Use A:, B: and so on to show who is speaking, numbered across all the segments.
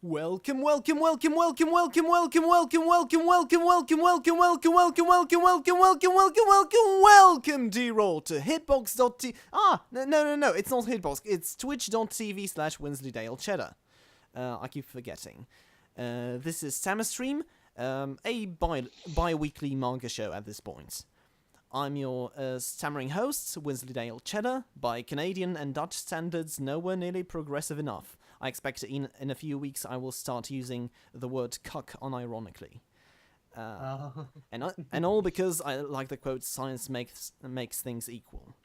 A: Welcome, welcome, welcome, welcome, welcome, welcome, welcome, welcome, welcome, welcome, welcome, welcome, welcome, welcome, welcome, welcome, welcome, welcome, D-Roll to hitbox.t. No, it's not Hitbox. It's twitch.tv/Wensleydale Cheddar. I keep forgetting. This is Stammer Stream, a bi-weekly manga show at this point. I'm your stammering host, Wensleydale Cheddar. By Canadian and Dutch standards, nowhere nearly progressive enough. I expect in a few weeks I will start using the word cuck unironically. And all because I like the quote, science makes things equal.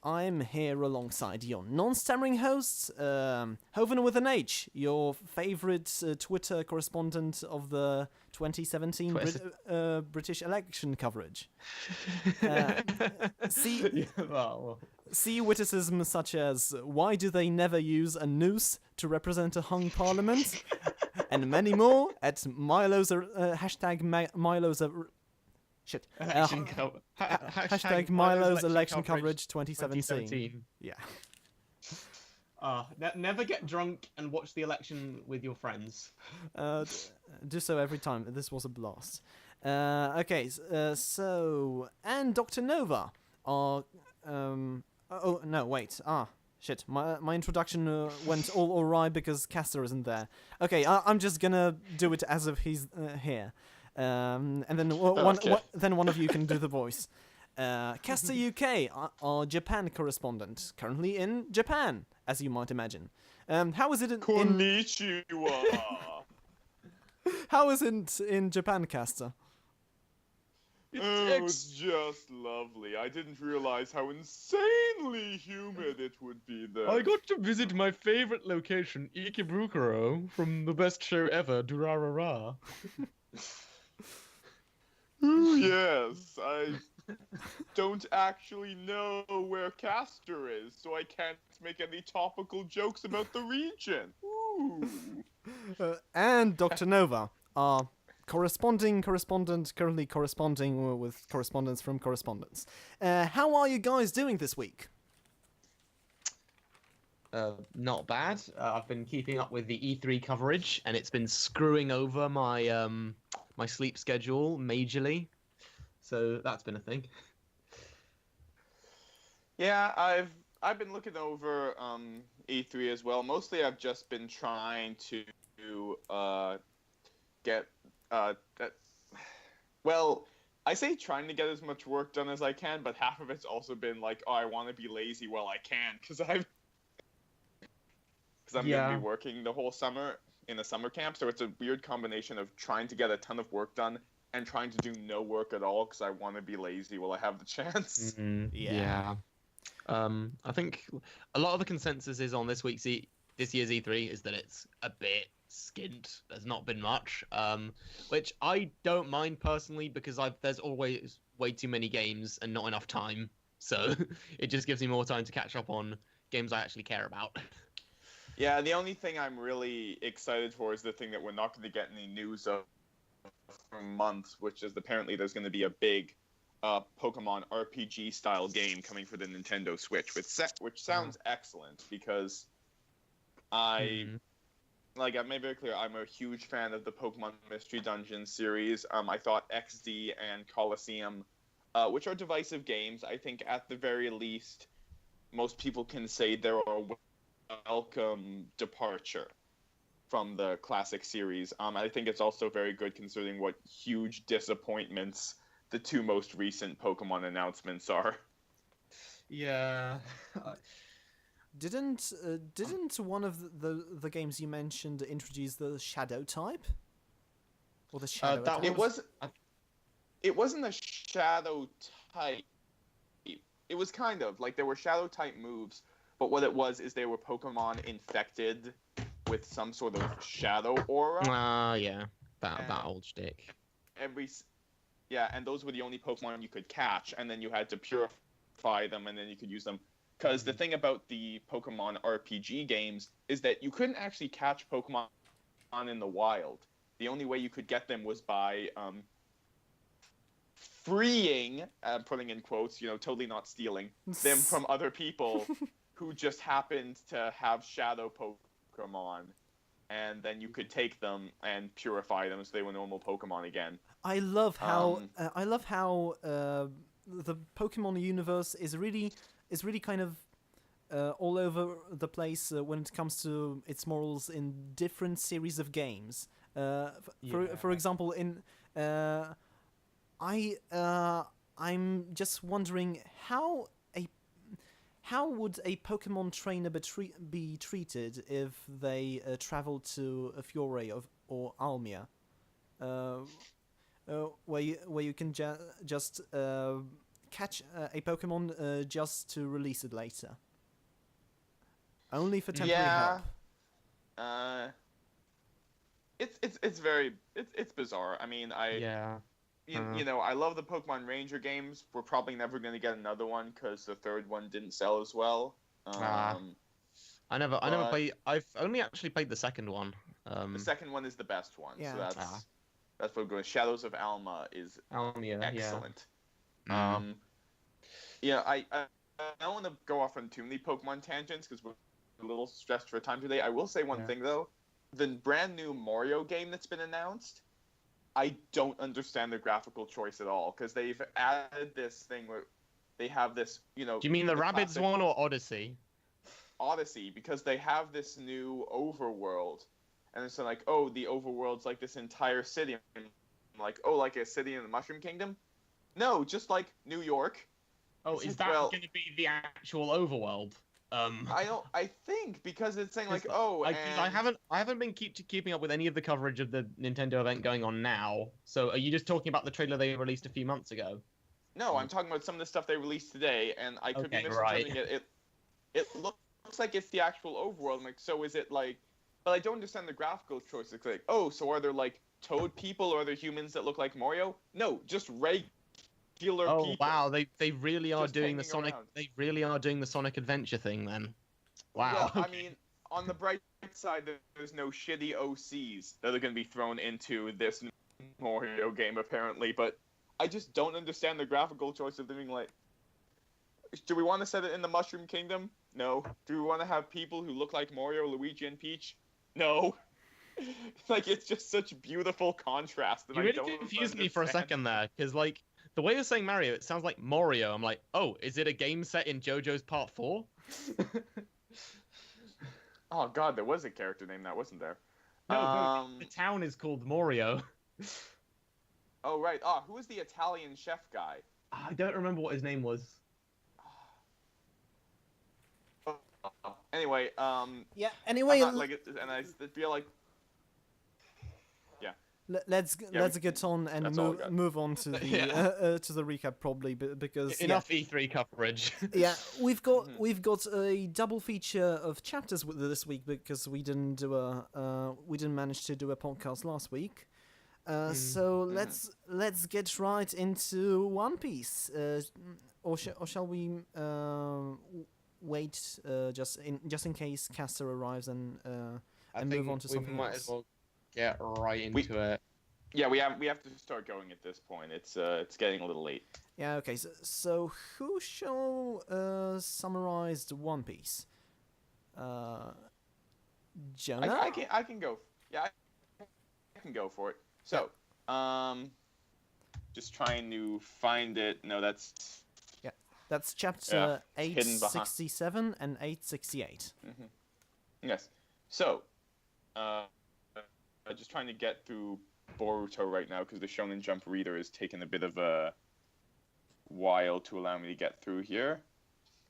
A: I'm here alongside your non-stammering hosts, Hovin with an H, your favourite Twitter correspondent of the 2017 British election coverage. See witticisms such as, why do they never use a noose to represent a hung parliament? And many more at Milo's, hashtag Milo's... Shit. Hashtag Milo's election coverage 2017. Yeah.
B: Never get drunk and watch the election with your friends.
A: Do so every time. This was a blast. Okay, so... And Dr. Nova are... oh, no, wait. Shit. My introduction went all awry because Kastor isn't there. Okay, I'm just gonna do it as if he's here. And then one of you can do the voice. Kastor UK, our Japan correspondent, currently in Japan, as you might imagine. How is it in...
C: Konnichiwa!
A: How is it in Japan, Kastor?
C: It's just lovely. I didn't realize how insanely humid it would be there.
D: I got to visit my favorite location, Ikebukuro, from the best show ever, Durarara.
C: Yes, I don't actually know where Kastor is, so I can't make any topical jokes about the region. Ooh.
A: And Dr. Nova, our correspondent, currently corresponding with correspondence from correspondents. How are you guys doing this week?
B: Not bad. I've been keeping up with the E3 coverage, and it's been screwing over my my sleep schedule majorly. So that's been a thing.
C: Yeah, I've been looking over E3 as well. Mostly, I've just been trying to get well, I say trying to get as much work done as I can, but half of it's also been like, oh, I want to be lazy while I can, because I'm going to be working the whole summer in a summer camp, so it's a weird combination of trying to get a ton of work done and trying to do no work at all, because I want to be lazy while I have the chance.
B: Mm-hmm. Yeah. I think a lot of the consensus is on this year's E3 is that it's a bit skint. There's not been much, which I don't mind personally, because there's always way too many games and not enough time, so it just gives me more time to catch up on games I actually care about.
C: Yeah, the only thing I'm really excited for is the thing that we're not going to get any news of for months, which is apparently there's going to be a big Pokemon RPG style game coming for the Nintendo Switch, which sounds excellent, because I made very clear I'm a huge fan of the Pokemon Mystery Dungeon series. I thought XD and Colosseum, which are divisive games, I think at the very least most people can say they're a welcome departure from the classic series. I think it's also very good considering what huge disappointments the two most recent Pokemon announcements are.
D: Yeah.
A: Didn't one of the games you mentioned introduce the Shadow type? Or the Shadow type?
C: It wasn't a Shadow type. It was kind of like there were Shadow type moves, but what it was is they were Pokemon infected with some sort of Shadow aura.
B: Yeah, that old shtick.
C: And those were the only Pokemon you could catch, and then you had to purify them, and then you could use them. Because the thing about the Pokemon RPG games is that you couldn't actually catch Pokemon in the wild. The only way you could get them was by freeing, putting in quotes, totally not stealing, them from other people who just happened to have Shadow Pokemon, and then you could take them and purify them so they were normal Pokemon again.
A: I love how the Pokemon universe is really kind of all over the place when it comes to its morals in different series of games. For example, in I'm just wondering how would a Pokemon trainer be treated if they travel to a Fiore or Almia, where you can just catch a Pokemon just to release it later, only for temporary help.
C: It's bizarre. I mean, you know, I love the Pokemon Ranger games. We're probably never going to get another one because the third one didn't sell as well.
B: I never played. I've only actually played the second one.
C: The second one is the best one.
A: Yeah.
C: So that's what goes. Shadows of Alma is excellent.
B: Yeah.
C: Yeah, I don't want to go off on too many Pokemon tangents because we're a little stressed for time today. I will say one thing though: the brand new Mario game that's been announced. I don't understand the graphical choice at all because they've added this thing where they have this, you know.
B: Do you mean the Rabbids one or Odyssey?
C: Odyssey, because they have this new overworld, and it's like, oh, the overworld's like this entire city. I'm like, oh, like a city in the Mushroom Kingdom? No, just like New York.
B: Oh, is that going to be the actual overworld?
C: I think because it's saying like,
B: I haven't been keeping up with any of the coverage of the Nintendo event going on now. So are you just talking about the trailer they released a few months ago?
C: No, I'm talking about some of the stuff they released today, and I could be misinterpreting it. It looks like it's the actual overworld. I'm like, so is it like? But I don't understand the graphical choice. It's like, oh, so are there like Toad people or are there humans that look like Mario? No, just regular people.
B: Oh wow, they really are doing the Sonic. Around. They really are doing the Sonic Adventure thing then. Wow.
C: Well, I mean, on the bright side, there's no shitty OCs that are going to be thrown into this Mario game apparently. But I just don't understand the graphical choice of doing like. Do we want to set it in the Mushroom Kingdom? No. Do we want to have people who look like Mario, Luigi, and Peach? No. Like, it's just such beautiful contrast. And
B: you really confused me for a second there, because, like, the way you're saying Mario, it sounds like Mario. I'm like, oh, is it a game set in JoJo's Part 4?
C: Oh, God, there was a character named that, wasn't there?
B: No, the town is called Morio.
C: Oh, right. Oh, who is the Italian chef guy?
B: I don't remember what his name was.
C: Anyway,
A: Anyway,
C: and I feel like,
A: let's get on and move on to the to the recap probably because
B: enough E3 coverage.
A: Yeah, we've got a double feature of chapters this week because we didn't manage to do a podcast last week. So let's get right into One Piece. Or shall we wait just in case Kastor arrives and move on to something else?
B: We might as well get right into it.
C: Yeah, we have to start going at this point. It's getting a little late.
A: Yeah. Okay. So who shall summarize the One Piece? Jonah.
C: I can go. Yeah, I can go for it. So, just trying to find it. No, that's.
A: That's chapter 867 and 868.
C: Mm-hmm. Yes. So, just trying to get through Boruto right now because the Shonen Jump reader is taking a bit of a while to allow me to get through here.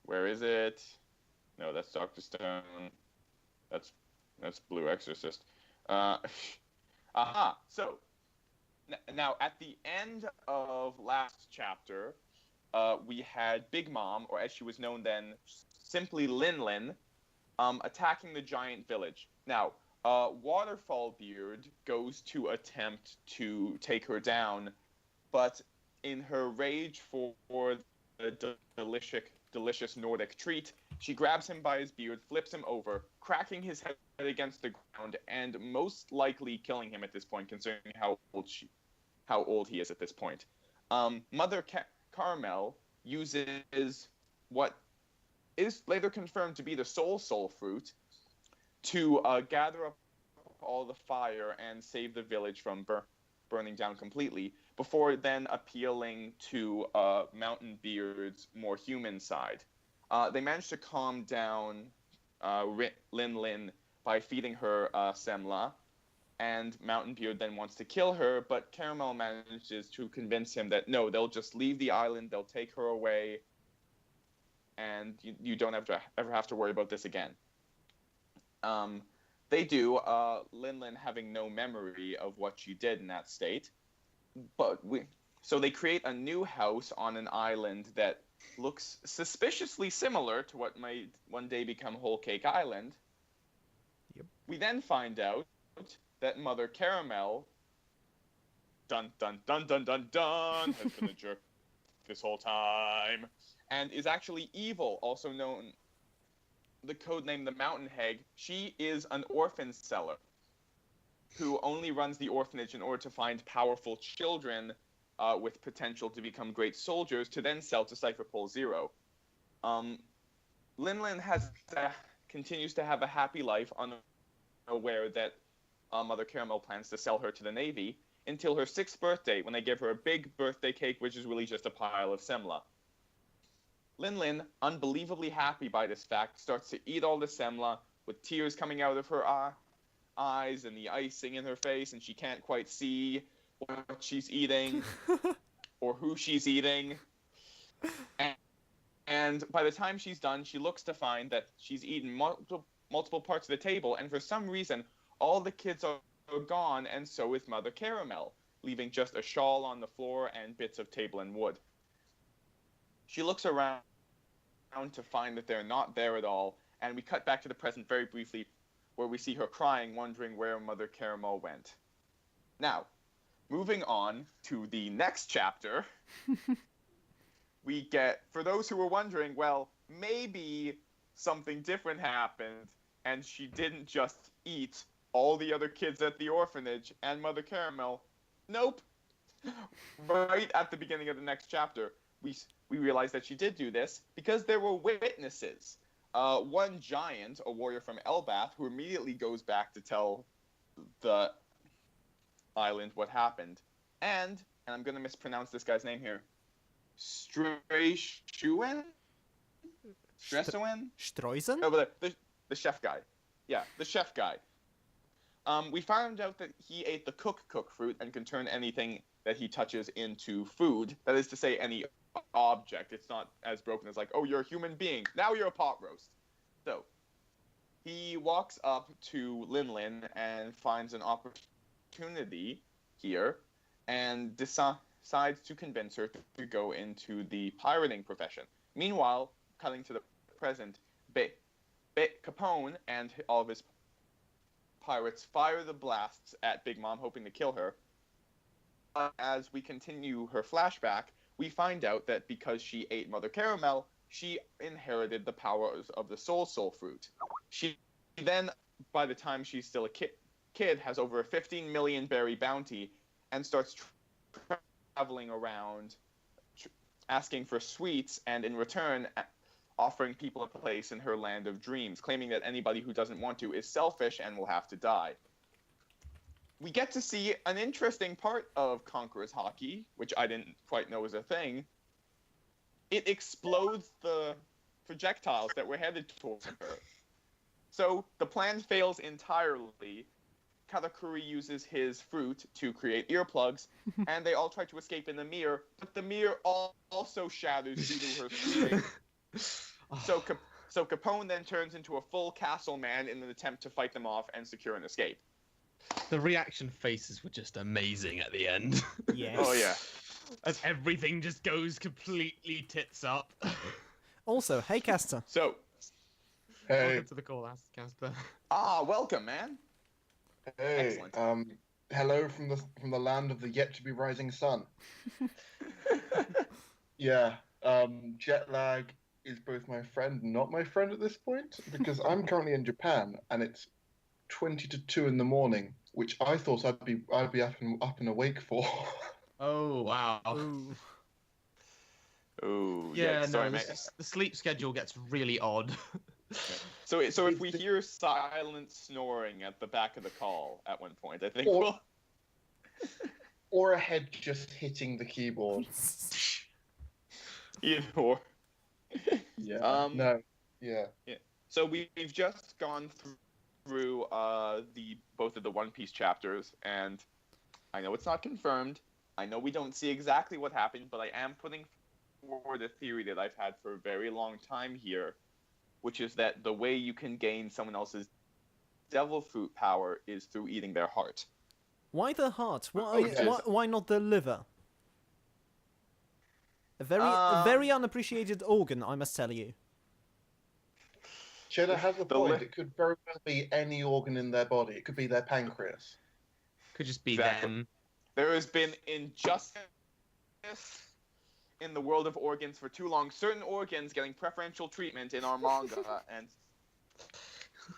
C: Where is it? No, that's Dr. Stone. That's Blue Exorcist. Aha. So, now at the end of last chapter, we had Big Mom, or as she was known then, simply Lin Lin, attacking the giant village. Now, Waterfall Beard goes to attempt to take her down, but in her rage for the delicious Nordic treat, she grabs him by his beard, flips him over, cracking his head against the ground, and most likely killing him at this point, considering how old he is at this point. Mother Carmel uses what is later confirmed to be the soul fruit to gather up all the fire and save the village from burning down completely, before then appealing to Mountain Beard's more human side. They managed to calm down Lin Lin by feeding her semla, and Mountain Beard then wants to kill her, but Caramel manages to convince him that no, they'll just leave the island, they'll take her away, and you don't ever have to worry about this again. They do, Lin Lin having no memory of what she did in that state. So they create a new house on an island that looks suspiciously similar to what might one day become Whole Cake Island.
A: Yep.
C: We then find out that Mother Caramel, dun dun dun dun dun dun, has been a jerk this whole time, and is actually evil, also known the codename the Mountain Hag. She is an orphan seller who only runs the orphanage in order to find powerful children with potential to become great soldiers to then sell to Cypher Pole Zero. Lin Lin continues to have a happy life, unaware that Mother Caramel plans to sell her to the Navy, until her 6th birthday, when they give her a big birthday cake, which is really just a pile of semla. Lin Lin, unbelievably happy by this fact, starts to eat all the semla, with tears coming out of her eyes and the icing in her face, and she can't quite see what she's eating or who she's eating. And by the time she's done, she looks to find that she's eaten multiple parts of the table, and for some reason, all the kids are gone, and so is Mother Caramel, leaving just a shawl on the floor and bits of table and wood. She looks around to find that they're not there at all, and we cut back to the present very briefly, where we see her crying, wondering where Mother Caramel went. Now, moving on to the next chapter, we get, for those who were wondering, well, maybe something different happened, and she didn't just eat all the other kids at the orphanage and Mother Caramel. Nope. Right at the beginning of the next chapter, we realize that she did do this because there were witnesses. One giant, a warrior from Elbath, who immediately goes back to tell the island what happened. And I'm going to mispronounce this guy's name here, Streusen?
A: Streusen?
C: No, but the chef guy. Yeah, the chef guy. We found out that he ate the cook fruit and can turn anything that he touches into food. That is to say, any object. It's not as broken as like, oh, you're a human being. Now you're a pot roast. So, he walks up to Lin Lin and finds an opportunity here and decides to convince her to go into the pirating profession. Meanwhile, cutting to the present, Capone and all of his pirates fire the blasts at Big Mom, hoping to kill her. As we continue her flashback, we find out that because she ate Mother Caramel, she inherited the powers of the Soul fruit. She then, by the time she's still a kid, has over a 15 million berry bounty and starts traveling around asking for sweets, and in return offering people a place in her land of dreams, claiming that anybody who doesn't want to is selfish and will have to die. We get to see an interesting part of Conqueror's Hockey, which I didn't quite know was a thing. It explodes the projectiles that were headed towards her. So the plan fails entirely. Katakuri uses his fruit to create earplugs, and they all try to escape in the mirror, but the mirror also shatters due to her screaming. So Capone then turns into a full castle man in an attempt to fight them off and secure an escape.
B: The reaction faces were just amazing at the end.
A: Yes.
C: Oh yeah.
B: As everything just goes completely tits up.
A: Also, hey, Kastor.
C: So,
D: Hey,
B: Welcome to the call, Kastor.
C: welcome, man.
E: Hey,
C: Excellent.
E: hello from the land of the yet to be rising sun. Yeah, jet lag is both my friend and not my friend at this point, because I'm currently in Japan and it's 20 to 2 in the morning, which I thought I'd be up and awake for.
B: Oh, wow.
A: Ooh.
C: Ooh,
B: Yeah,
C: sorry,
B: no,
C: mate.
B: the sleep schedule gets really odd.
C: So if we hear silent snoring at the back of the call at one point, I think
E: Or- or a head just hitting the keyboard.
C: either or.
E: Yeah. No. Yeah.
C: So we've just gone through both of the One Piece chapters, and I know it's not confirmed. I know we don't see exactly what happened, but I am putting forward a theory that I've had for a very long time here, which is that the way you can gain someone else's devil fruit power is through eating their heart.
A: Why the heart?
C: Okay.
A: Why not the liver? A very unappreciated organ, I must tell you.
E: Cheddar has a
C: The
E: point.
C: li-
E: It could very well be any organ in their body. It could be their pancreas.
B: Could just be
C: Exactly.
B: them.
C: There has been injustice in the world of organs for too long. Certain organs getting preferential treatment in our manga, and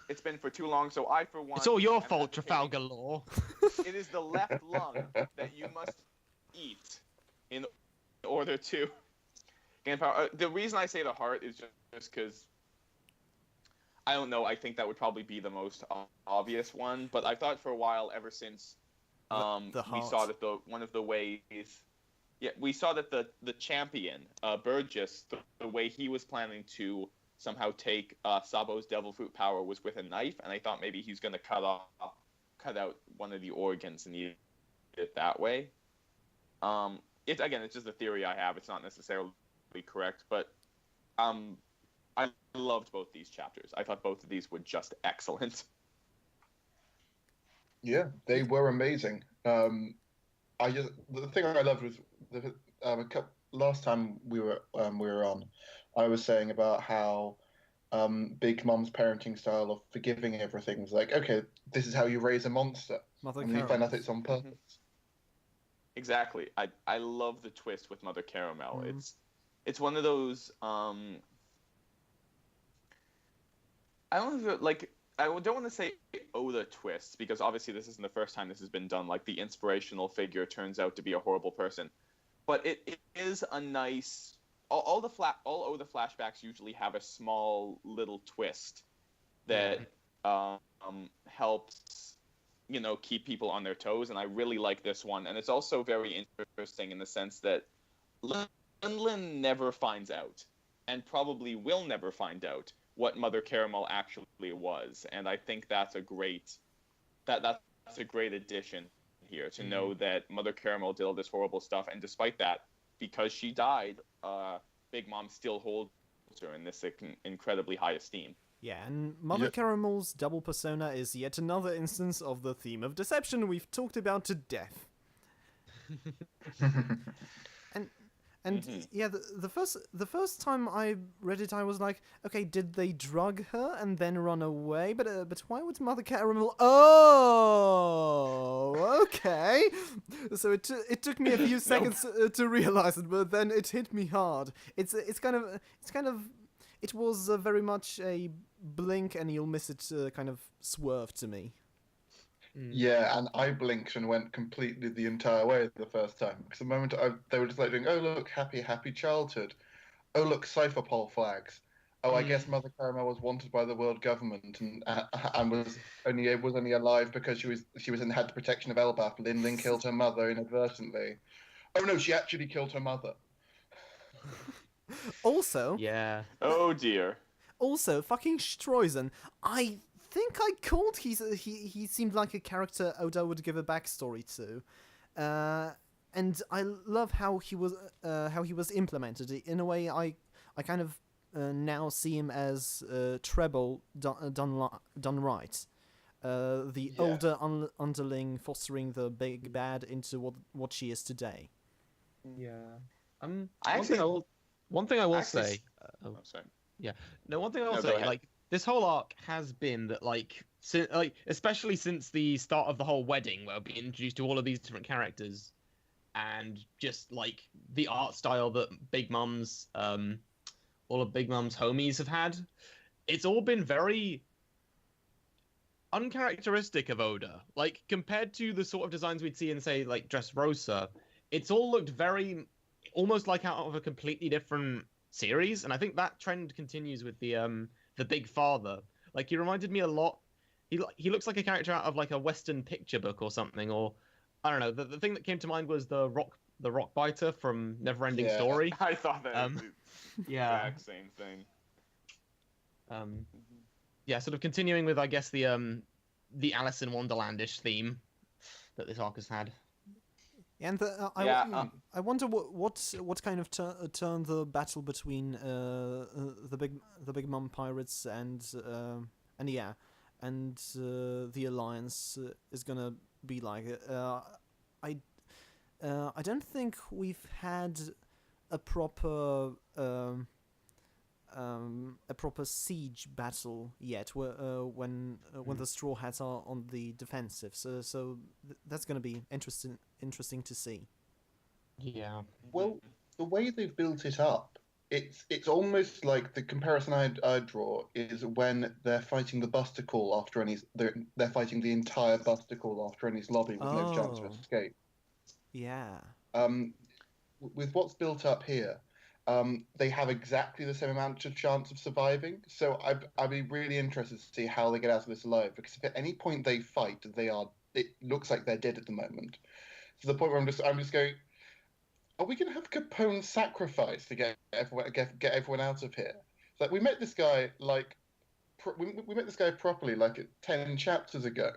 C: it's been for too long. So I, for one,
B: It's all your
C: am
B: fault,
C: advocating
B: Trafalgar Law.
C: It is the left lung that you must eat in order to gain power. The reason I say the heart is just because I don't know. I think that would probably be the most obvious one, but I thought for a while, ever since
A: The
C: we
A: heart.
C: saw that one of the ways, we saw that the champion Burgess, the way he was planning to somehow take Sabo's devil fruit power was with a knife, and I thought maybe he's going to cut out one of the organs and eat it that way. It's just a theory I have. It's not necessarily correct, but I loved both these chapters. I thought both of these were just excellent.
E: Yeah, they were amazing. The thing I loved was last time we were on, I was saying about how Big Mom's parenting style of forgiving everything was like, okay, this is how you raise a monster,
A: Mother
E: and then you find out it's on purpose.
C: Exactly. I love the twist with Mother Caramel. It's one of those I don't know, I don't want to say Oda twists, because obviously this isn't the first time this has been done. Like, the inspirational figure turns out to be a horrible person, but it is a nice. All Oda flashbacks usually have a small little twist that helps, keep people on their toes, and I really like this one. And it's also very interesting in the sense that Lin never finds out, and probably will never find out, what Mother Caramel actually was, and I think that's a great addition here to know that Mother Caramel did all this horrible stuff, and despite that, because she died, Big Mom still holds her in this incredibly high esteem.
A: Yeah, and Mother Caramel's double persona is yet another instance of the theme of deception we've talked about to death. And yeah, the first time I read it, I was like, okay, did they drug her and then run away? But why would Mother Caramel? Oh, okay. So it took me a few seconds to realize it, but then it hit me hard. It was very much a blink and you'll miss it kind of swerve to me.
E: Yeah, and I blinked and went completely the entire way the first time. Because the moment they were just like doing, oh look, happy childhood. Oh look, cipher pole flags. Oh, I guess Mother Caramel was wanted by the world government and was only alive because she was had the protection of Elbaf. Lin killed her mother inadvertently. Oh no, she actually killed her mother.
A: Also,
B: Yeah.
C: Oh dear.
A: Also, fucking Streusen. I think I called he seemed like a character Oda would give a backstory to, and I love how he was implemented. In a way, I kind of now see him as Treble done right. The older underling fostering the big bad into what she is today.
B: Yeah.
C: One
B: thing I will
C: sorry.
B: say,
C: go ahead.
B: like, this whole arc has been that, especially since the start of the whole wedding, where we're being introduced to all of these different characters, and just like the art style that all of Big Mom's homies have had, it's all been very uncharacteristic of Oda. Like, compared to the sort of designs we'd see in, say, like Dressrosa, it's all looked very almost like out of a completely different series, and I think that trend continues with the Big Father. Like he reminded me a lot. He looks like a character out of like a Western picture book or something, or I don't know. The thing that came to mind was the rock biter from Neverending
E: Yeah.
B: Story.
C: I thought that
B: Um,
C: the
B: Yeah.
C: exact same thing.
B: Yeah, sort of continuing with I guess the Alice in Wonderlandish theme that this arc has had.
A: And I wonder what kind of turn the battle between the Big Mom pirates and the Alliance is gonna be like. I don't think we've had a proper siege battle yet, when the Straw Hats are on the defensive. So that's going to be interesting to see.
B: Yeah.
E: Well, the way they've built it up, it's almost like the comparison I'd draw is when they're fighting the Buster Call after they're fighting the entire Buster Call after Annie's lobby with no chance of escape.
A: Yeah.
E: With what's built up here, they have exactly the same amount of chance of surviving. So I'd be really interested to see how they get out of this alive, because if at any point they fight, it looks like they're dead at the moment. To the point where I'm just going, are we going to have Capone sacrifice to get everyone out of here? It's like we met this guy we met this guy properly 10 chapters ago.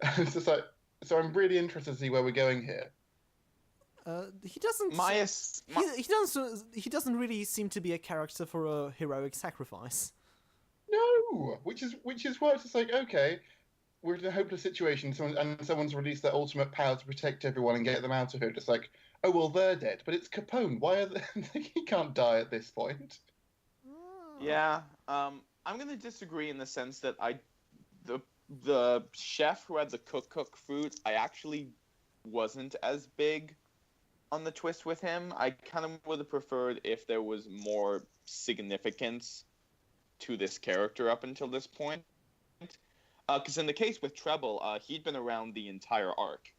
E: It's just like, so I'm really interested to see where we're going here.
A: He doesn't. He doesn't really seem to be a character for a heroic sacrifice.
E: No, which is why it's just like, okay, we're in a hopeless situation. Someone's released their ultimate power to protect everyone and get them out of here. Just like, oh well, they're dead, but it's Capone. Why are they? He can't die at this point.
C: Yeah, I'm gonna disagree in the sense that the chef who had the cook fruit, I actually wasn't as big on the twist with him. I kind of would have preferred if there was more significance to this character up until this point. Because in the case with Treble, he'd been around the entire arc.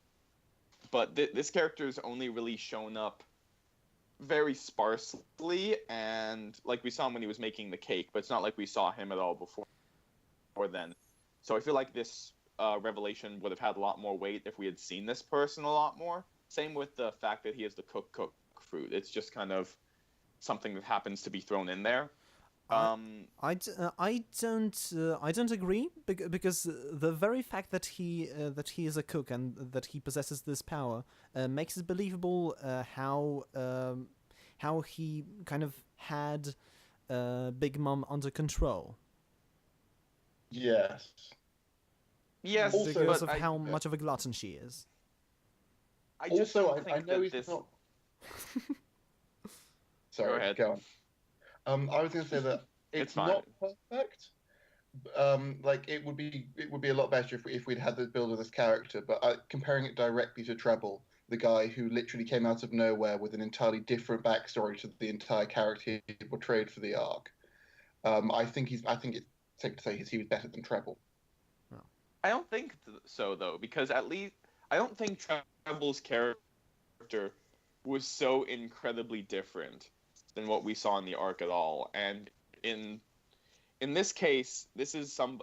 C: But this character's only really shown up very sparsely, and like we saw him when he was making the cake, but it's not like we saw him at all before then. So I feel like this revelation would have had a lot more weight if we had seen this person a lot more. Same with the fact that he has the cook fruit. It's just kind of something that happens to be thrown in there.
A: I don't agree, because the very fact that he is a cook and that he possesses this power makes it believable how he kind of had Big Mom under control.
E: Yes.
C: Yes,
E: Also,
A: because of how much of a glutton she is.
C: I just
E: also,
C: don't
E: I
C: think
E: know
C: that
E: he's
C: this...
E: not. Sorry,
C: Go ahead.
E: I was going to say that it's not perfect. It would be a lot better if we'd had the build of this character. But comparing it directly to Treble, the guy who literally came out of nowhere with an entirely different backstory to the entire character he portrayed for the arc, I think it's safe to say he was better than Treble.
C: I don't think so, though, because at least I don't think Treble's character was so incredibly different than what we saw in the arc at all. And in this case, this is a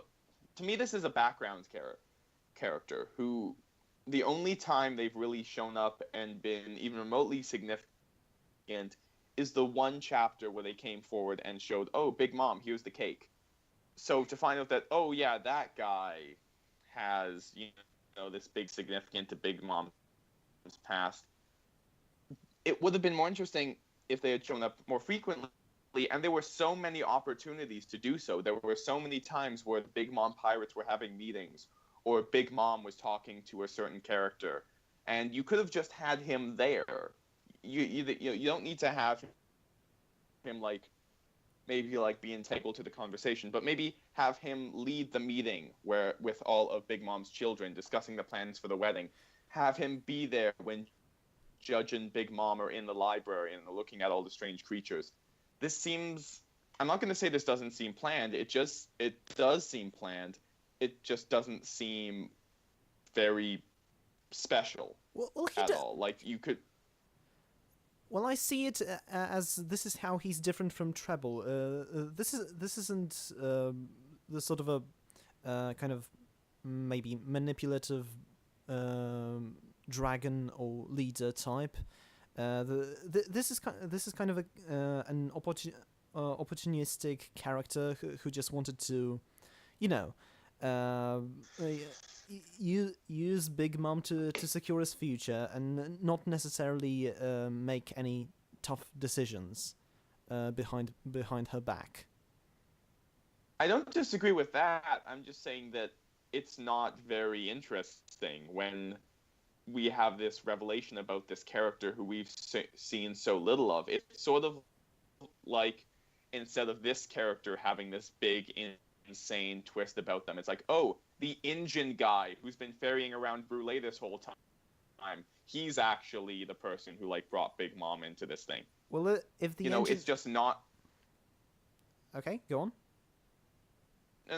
C: background character who the only time they've really shown up and been even remotely significant is the one chapter where they came forward and showed, oh, Big Mom, here's the cake. So to find out that, oh yeah, that guy has, this big significant to Big Mom's past, it would have been more interesting if they had shown up more frequently, and there were so many opportunities to do so. There were so many times where the Big Mom pirates were having meetings, or Big Mom was talking to a certain character, and you could have just had him there. You don't need to have him maybe be integral to the conversation, but maybe have him lead the meeting with all of Big Mom's children discussing the plans for the wedding. Have him be there when Judge and Big Mom are in the library and looking at all the strange creatures. This seems... I'm not going to say this doesn't seem planned. It does seem planned. It just doesn't seem very special at all. You could...
A: Well, I see it as this is how he's different from Treble. This isn't the sort of a kind of maybe manipulative dragon or leader type. This is kind of an opportunistic character who just wanted to, you know, use Big Mom to secure his future and not necessarily make any tough decisions behind her back.
C: I don't disagree with that. I'm just saying that it's not very interesting when we have this revelation about this character who we've seen so little of. It's sort of like, instead of this character having this big, insane twist about them, it's like, oh, the engine guy who's been ferrying around Brûlé this whole time, he's actually the person who, like, brought Big Mom into this thing.
A: Well, if the engine...
C: it's just not...
A: Okay, go on.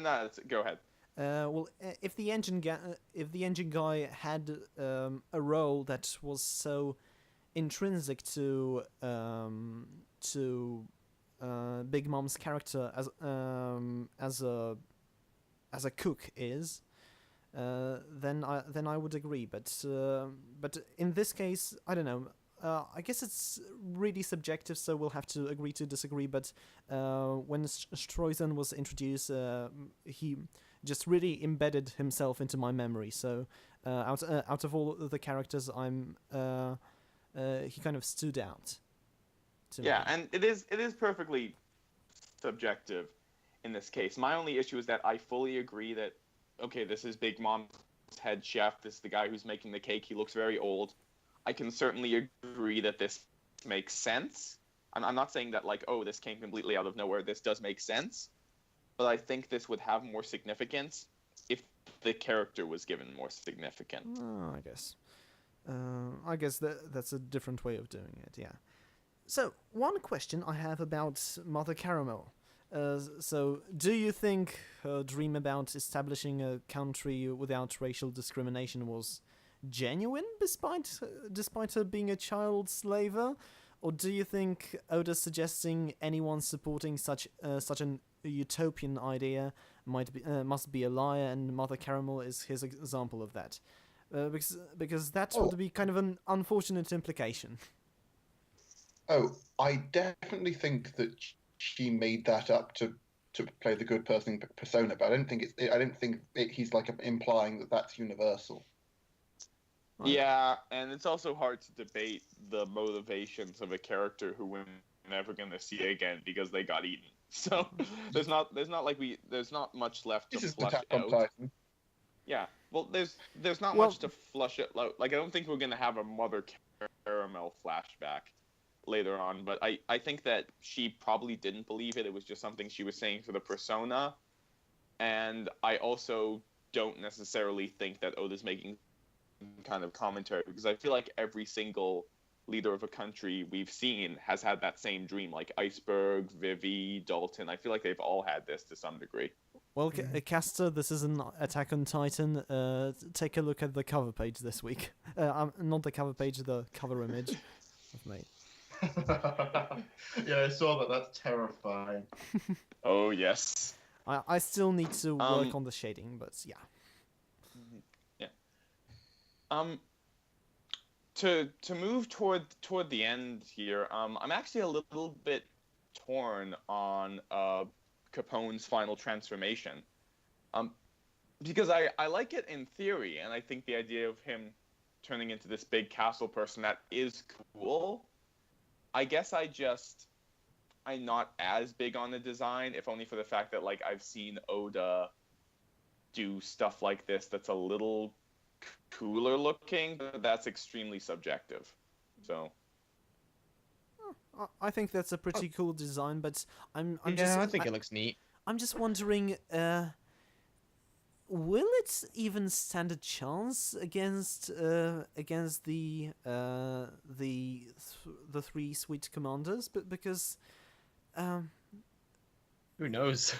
C: No, go ahead.
A: Well, if the engine guy had a role that was so intrinsic to Big Mom's character as a cook is, then I would agree. But in this case, I don't know. I guess it's really subjective, so we'll have to agree to disagree. But when Streusen was introduced, he just really embedded himself into my memory. So out of all the characters, he kind of stood out to me.
C: Yeah, and it is perfectly subjective in this case. My only issue is that I fully agree that, okay, this is Big Mom's head chef. This is the guy who's making the cake. He looks very old. I can certainly agree that this makes sense. I'm not saying that, like, oh, this came completely out of nowhere. This does make sense. But I think this would have more significance if the character was given more significance.
A: Oh, I guess that's a different way of doing it, yeah. So, one question I have about Mother Caramel. So, do you think her dream about establishing a country without racial discrimination was genuine, despite her being a child slaver? Or do you think Oda suggesting anyone supporting such an utopian idea must be a liar, and Mother Caramel is his example of that? Because that would be kind of an unfortunate implication.
E: Oh, I definitely think that she made that up to play the good person persona, but I don't think he's like implying that that's universal.
A: Right.
C: Yeah, and it's also hard to debate the motivations of a character who we're never gonna see again because they got eaten. So there's not much left to flush out. Yeah, well, there's not much to flush it out. Like, I don't think we're gonna have a Mother Caramel flashback later on, but I think that she probably didn't believe it. It was just something she was saying for the persona, and I also don't necessarily think that Oda's making kind of commentary, because I feel like every single leader of a country we've seen has had that same dream, like Iceberg, Vivi, Dalton. I feel like they've all had this to some degree.
A: Well, Kastor, this is an Attack on Titan. Take a look at the cover page this week. Not the cover page, the cover image I've made.
E: Yeah, I saw that. That's terrifying.
C: Oh, yes.
A: I still need to work on the shading, but yeah.
C: To move toward the end here, I'm actually a little bit torn on Capone's final transformation, because I like it in theory, and I think the idea of him turning into this big castle person, that is cool. I guess I'm not as big on the design, if only for the fact that, like, I've seen Oda do stuff like this that's a little cooler looking, but that's extremely subjective. So
A: I think that's a pretty cool design, but I
B: think it looks neat.
A: I'm just wondering, will it even stand a chance against the three Sweet Commanders? But because
B: who knows?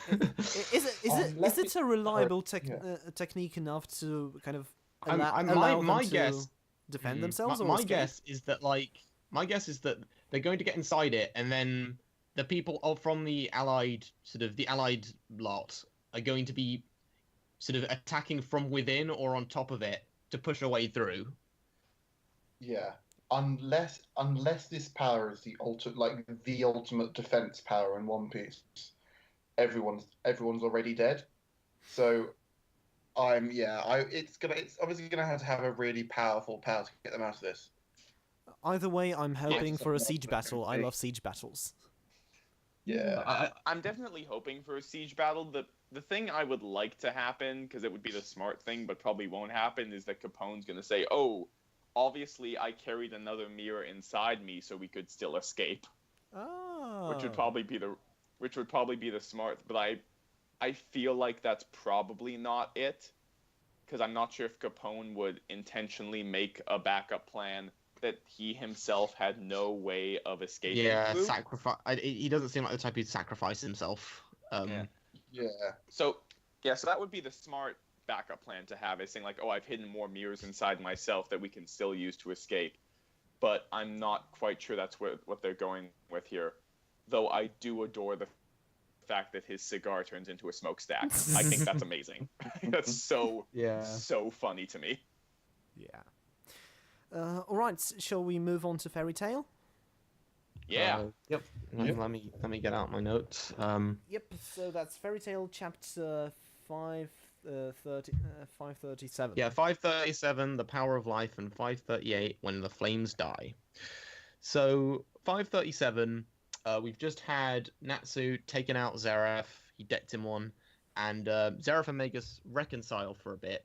A: Is it a reliable technique enough to kind of allow
B: my
A: them
B: guess
A: to defend themselves?
B: My guess is that they're going to get inside it, and then the people from the allied lot are going to be sort of attacking from within or on top of it to push a way through.
E: Yeah. Unless this power is the ultimate defense power in One Piece, everyone's already dead. So it's obviously gonna have to have a really powerful power to get them out of this.
A: Either way, I'm hoping for a
E: something
A: siege
E: else
A: battle. I
E: that-
A: love siege battles.
E: Yeah.
C: I'm definitely hoping for a siege battle. The thing I would like to happen, because it would be the smart thing, but probably won't happen, is that Capone's gonna say, "Oh, obviously I carried another mirror inside me, so we could still escape."
A: Oh.
C: Which would probably be the smart. But I feel like that's probably not it, because I'm not sure if Capone would intentionally make a backup plan that he himself had no way of escaping through.
B: Sacrifice. He doesn't seem like the type who'd sacrifice himself.
E: Yeah.
C: So that would be the smart backup plan to have, is saying like, "Oh, I've hidden more mirrors inside myself that we can still use to escape." But I'm not quite sure that's what they're going with here. Though I do adore the fact that his cigar turns into a smokestack. I think that's amazing. That's so funny to me.
A: Yeah. All right. Shall we move on to Fairy Tail?
C: Yeah.
B: Yep. Let me get out my notes.
A: Yep. So that's Fairy Tail chapter 537.
B: Yeah, 537, The Power of Life, and 538, When the Flames Die. So 537, we've just had Natsu taken out Zeref. He decked him one, and Zeref and Magus reconcile for a bit.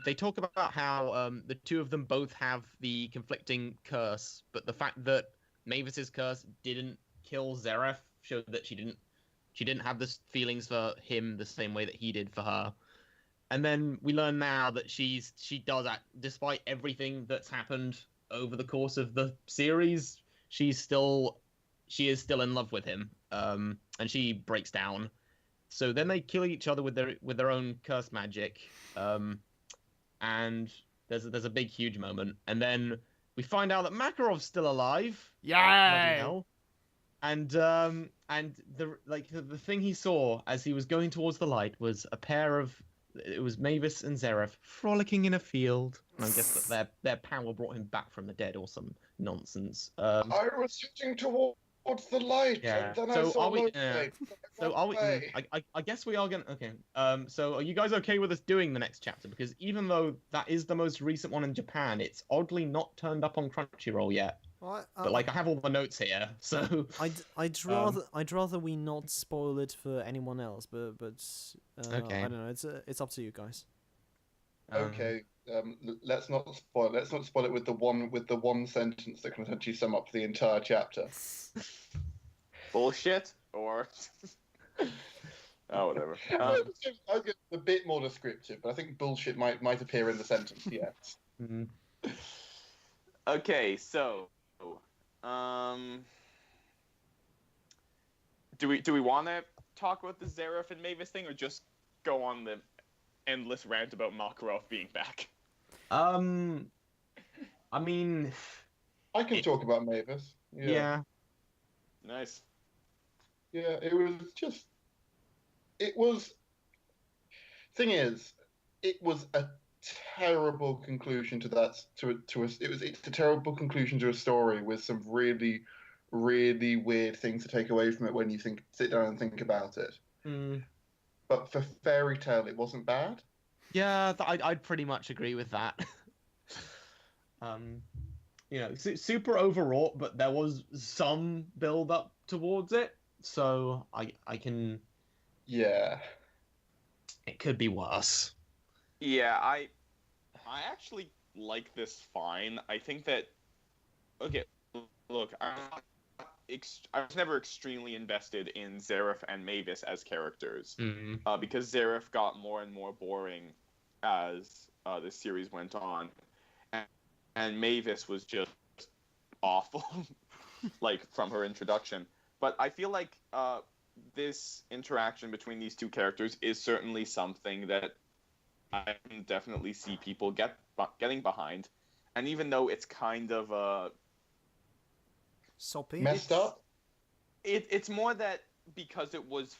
B: They talk about how the two of them both have the conflicting curse, but the fact that Mavis's curse didn't kill Zeref showed that she didn't have the feelings for him the same way that he did for her. And then we learn now that she does act, despite everything that's happened over the course of the series, she is still in love with him. And she breaks down. So then they kill each other with their own curse magic. And there's a big huge moment, and then we find out that Makarov's still alive.
A: Yay!
B: Bloody hell. And the thing he saw as he was going towards the light was it was Mavis and Zeref frolicking in a field. And I guess that their power brought him back from the dead or some nonsense.
E: I was shooting towards the light,
B: Yeah.
E: and then
B: So
E: I saw
B: are we?
E: light.
B: So are we? I guess we are gonna. Okay. So are you guys okay with us doing the next chapter? Because even though that is the most recent one in Japan, it's oddly not turned up on Crunchyroll yet.
A: Well,
B: But I have all the notes here, so.
A: I'd rather we not spoil it for anyone else, but
B: Okay.
A: I don't know. It's up to you guys.
E: Okay, let's not spoil. Let's not spoil it with the one sentence that can essentially sum up the entire chapter.
C: Bullshit or oh, whatever.
E: I was getting a bit more descriptive, but I think bullshit might appear in the sentence. Yes.
B: Mhm.
C: Okay, so do we want to talk about the Zeref and Mavis thing, or just go on the endless rant about Makarov being back?
B: I mean.
E: I can talk about Mavis.
B: Yeah.
C: Nice.
E: Yeah, it was. Thing is, it was a terrible conclusion to that. It's a terrible conclusion to a story with some really, really weird things to take away from it when you sit down and think about it.
B: Mm.
E: But for Fairy Tail, it wasn't bad.
B: Yeah, I'd pretty much agree with that. Super overwrought, but there was some build up towards it, so I can.
E: Yeah.
B: It could be worse.
C: Yeah, I actually like this fine. I think that. Okay, look, I was never extremely invested in Zeref and Mavis as characters, because Zeref got more and more boring as the series went on, and Mavis was just awful, like from her introduction. But I feel like this interaction between these two characters is certainly something that I can definitely see people getting behind, and even though it's kind of
A: soppy,
E: messed up.
C: It's more that because it was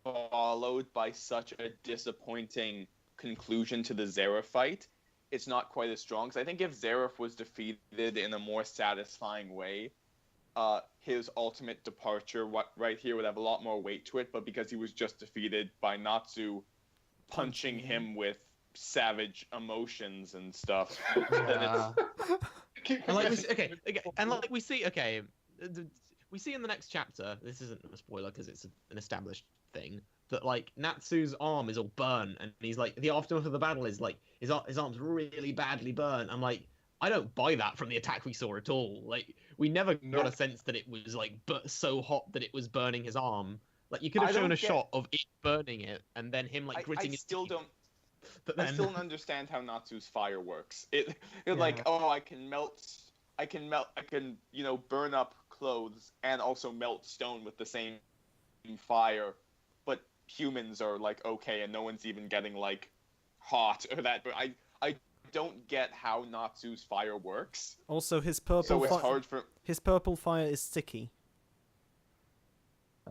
C: followed by such a disappointing conclusion to the Zeref fight, it's not quite as strong. Because I think if Zeref was defeated in a more satisfying way, his ultimate departure right here would have a lot more weight to it. But because he was just defeated by Natsu punching him with savage emotions and stuff, then it's
B: And like we see, we see in the next chapter. This isn't a spoiler because it's an established thing. That like Natsu's arm is all burnt, and he's like the aftermath of the battle is like his arm's really badly burnt. I'm like, I don't buy that from the attack we saw at all. Like we never got a sense that it was like so hot that it was burning his arm. Like you could have shown a shot of it burning it, and then him like gritting his teeth.
C: I still don't understand how Natsu's fire works. It's like, oh, I can burn up clothes and also melt stone with the same fire. But humans are like okay, and no one's even getting like hot or that. But I don't get how Natsu's fire works.
A: Also, his purple his purple fire is sticky.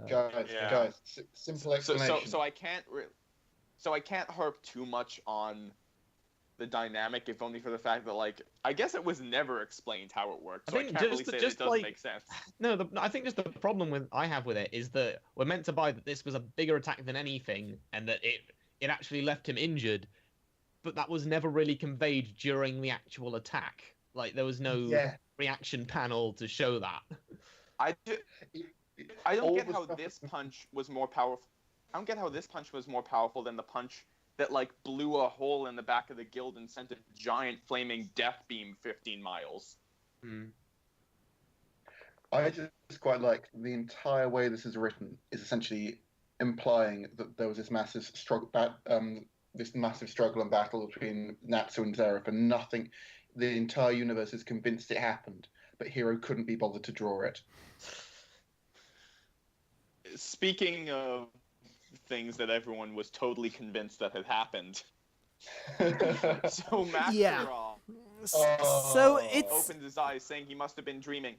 E: Guys, simple explanation.
C: So I can't harp too much on the dynamic, if only for the fact that, like, I guess it was never explained how it worked. So I can't really say it doesn't make sense.
B: No, I think just the problem I have with it is that we're meant to buy that this was a bigger attack than anything, and that it actually left him injured, but that was never really conveyed during the actual attack. Like, there was no reaction panel to show that.
C: I don't get how this punch was more powerful. I don't get how this punch was more powerful than the punch that like blew a hole in the back of the guild and sent a giant flaming death beam 15 miles.
E: I just quite like the entire way this is written is essentially implying that there was this massive struggle, and battle between Natsu and Zeref, and nothing. The entire universe is convinced it happened, but Hero couldn't be bothered to draw it.
C: Speaking of things that everyone was totally convinced that had happened. So Makarov
A: so it's
C: opened his eyes saying he must have been dreaming.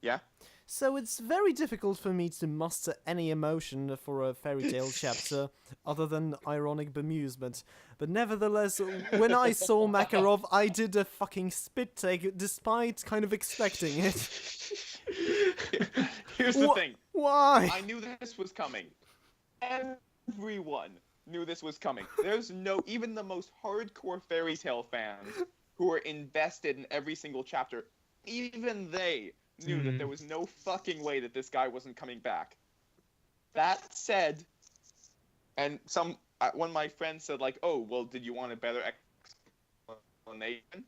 C: Yeah?
A: So it's very difficult for me to muster any emotion for a fairy tale chapter other than ironic bemusement. But nevertheless, when I saw Makarov, I did a fucking spit take despite kind of expecting it.
C: Here's the thing.
A: Why?
C: I knew this was coming. Everyone knew this was coming. There's even the most hardcore fairy tale fans who are invested in every single chapter, even they knew that there was no fucking way that this guy wasn't coming back. That said, and one of my friends said like, oh, well, did you want a better explanation?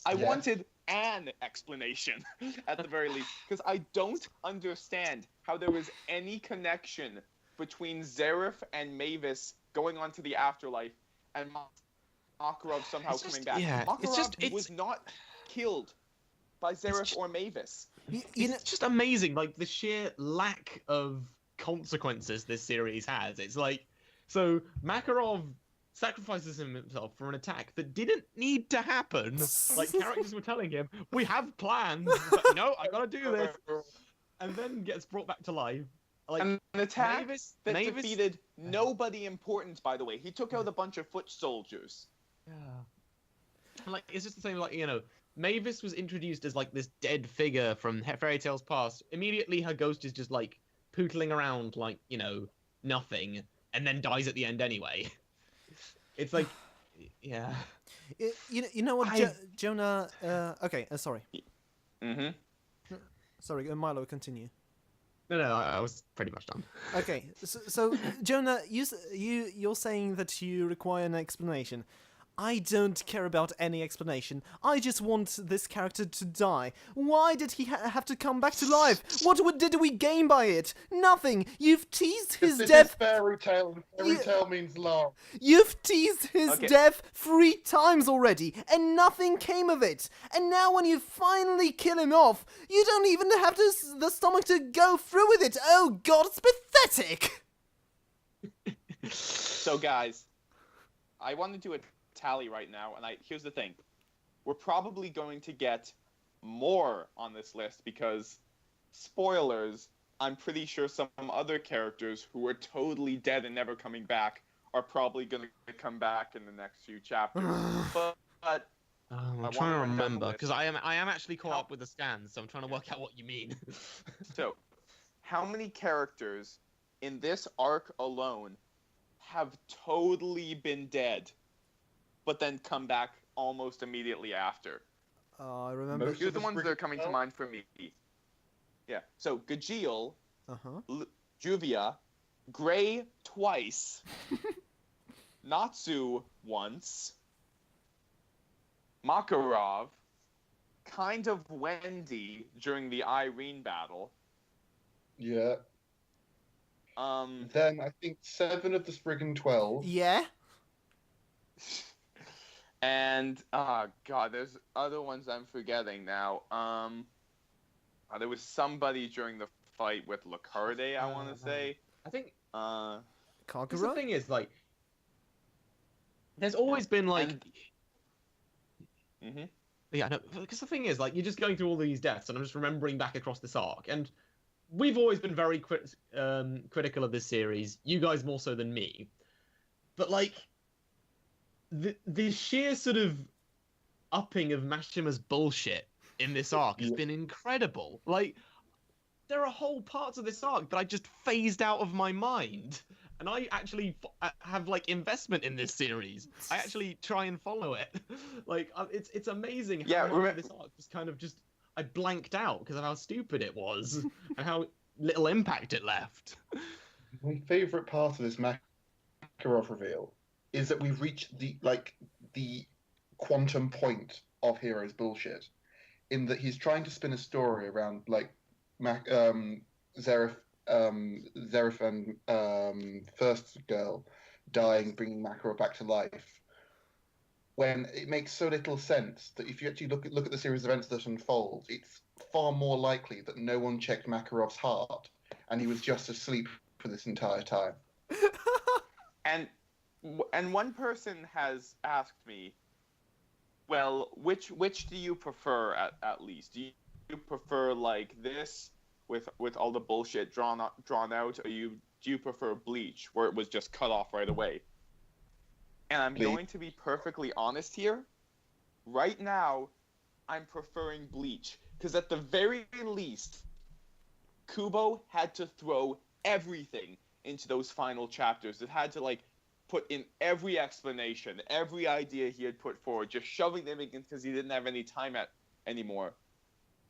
C: I wanted an explanation, at the very least, because I don't understand how there was any connection between Zeref and Mavis going on to the afterlife and Makarov somehow coming back.
B: Yeah,
C: Makarov was not killed by Zeref or Mavis.
B: It's just amazing, like, the sheer lack of consequences this series has. It's like, so Makarov sacrifices himself for an attack that didn't need to happen. Like, characters were telling him, we have plans, but no, I gotta do this. And then gets brought back to life. Like,
C: an attack that defeated nobody important, by the way. He took out a bunch of foot soldiers.
B: Yeah. And, like, it's just the same, like, you know, Mavis was introduced as, like, this dead figure from Fairy Tale's past. Immediately, her ghost is just, like, pootling around like, you know, nothing, and then dies at the end anyway. It's like, yeah.
A: You know what, Jonah... okay, sorry.
C: Mm-hmm.
A: Sorry, Milo, continue.
B: No, I was pretty much done.
A: Okay, so Jonah, you're saying that you require an explanation. I don't care about any explanation. I just want this character to die. Why did he have to come back to life? What did we gain by it? Nothing. You've teased his death.
E: Fairy tale. Fairy tale means love.
A: You've teased his death 3 times already, and nothing came of it. And now when you finally kill him off, you don't even have the stomach to go through with it. Oh God, it's pathetic.
C: So guys, I want to do a tally right now, and here's the thing. We're probably going to get more on this list because, spoilers, I'm pretty sure some other characters who are totally dead and never coming back are probably going to come back in the next few chapters. but
B: I'm
C: I
B: trying to
C: wanna run down the
B: remember
C: list.
B: because I am actually caught
C: How-
B: up with the scans, so I'm trying to work out what you mean.
C: So, how many characters in this arc alone have totally been dead, but then come back almost immediately after?
A: I remember.
E: Most
C: Here's
E: of
C: the
E: the
C: ones that are coming to
E: Spriggan
C: mind for me. Yeah. So Gajeel,
A: Uh-huh.
C: Juvia, Gray twice, Natsu once, Makarov, kind of Wendy during the Irene battle.
E: Yeah.
C: Um,
E: Then I think 7 of the Spriggan 12.
A: Yeah.
C: and God, there's other ones I'm forgetting now. There was somebody during the fight with Lacarde, I want to say.
B: I think
C: Uh,
B: because the
A: Kagura?
B: thing is, like, there's always been like.
C: mhm.
B: Yeah, no, because the thing is, like, you're just going through all these deaths, and I'm just remembering back across this arc, and we've always been very critical of this series. You guys more so than me, but like, the sheer sort of upping of Mashima's bullshit in this arc has been incredible. Like, there are whole parts of this arc that I just phased out of my mind. And I actually have like investment in this series. I actually try and follow it. Like it's amazing how much of this arc just I blanked out because of how stupid it was and how little impact it left.
E: My favourite part of this Makarov reveal is that we've reached the quantum point of Hero's bullshit, in that he's trying to spin a story around like Zeref and First Girl dying, bringing Makarov back to life, when it makes so little sense that if you actually look at the series of events that unfold, it's far more likely that no one checked Makarov's heart and he was just asleep for this entire time.
C: And one person has asked me, well, which do you prefer at least? Do you prefer like this with all the bullshit drawn out, or do you prefer Bleach, where it was just cut off right away? And I'm going to be perfectly honest here. Right now, I'm preferring Bleach, because at the very least, Kubo had to throw everything into those final chapters. It had to like put in every explanation, every idea he had put forward, just shoving them in because he didn't have any time anymore.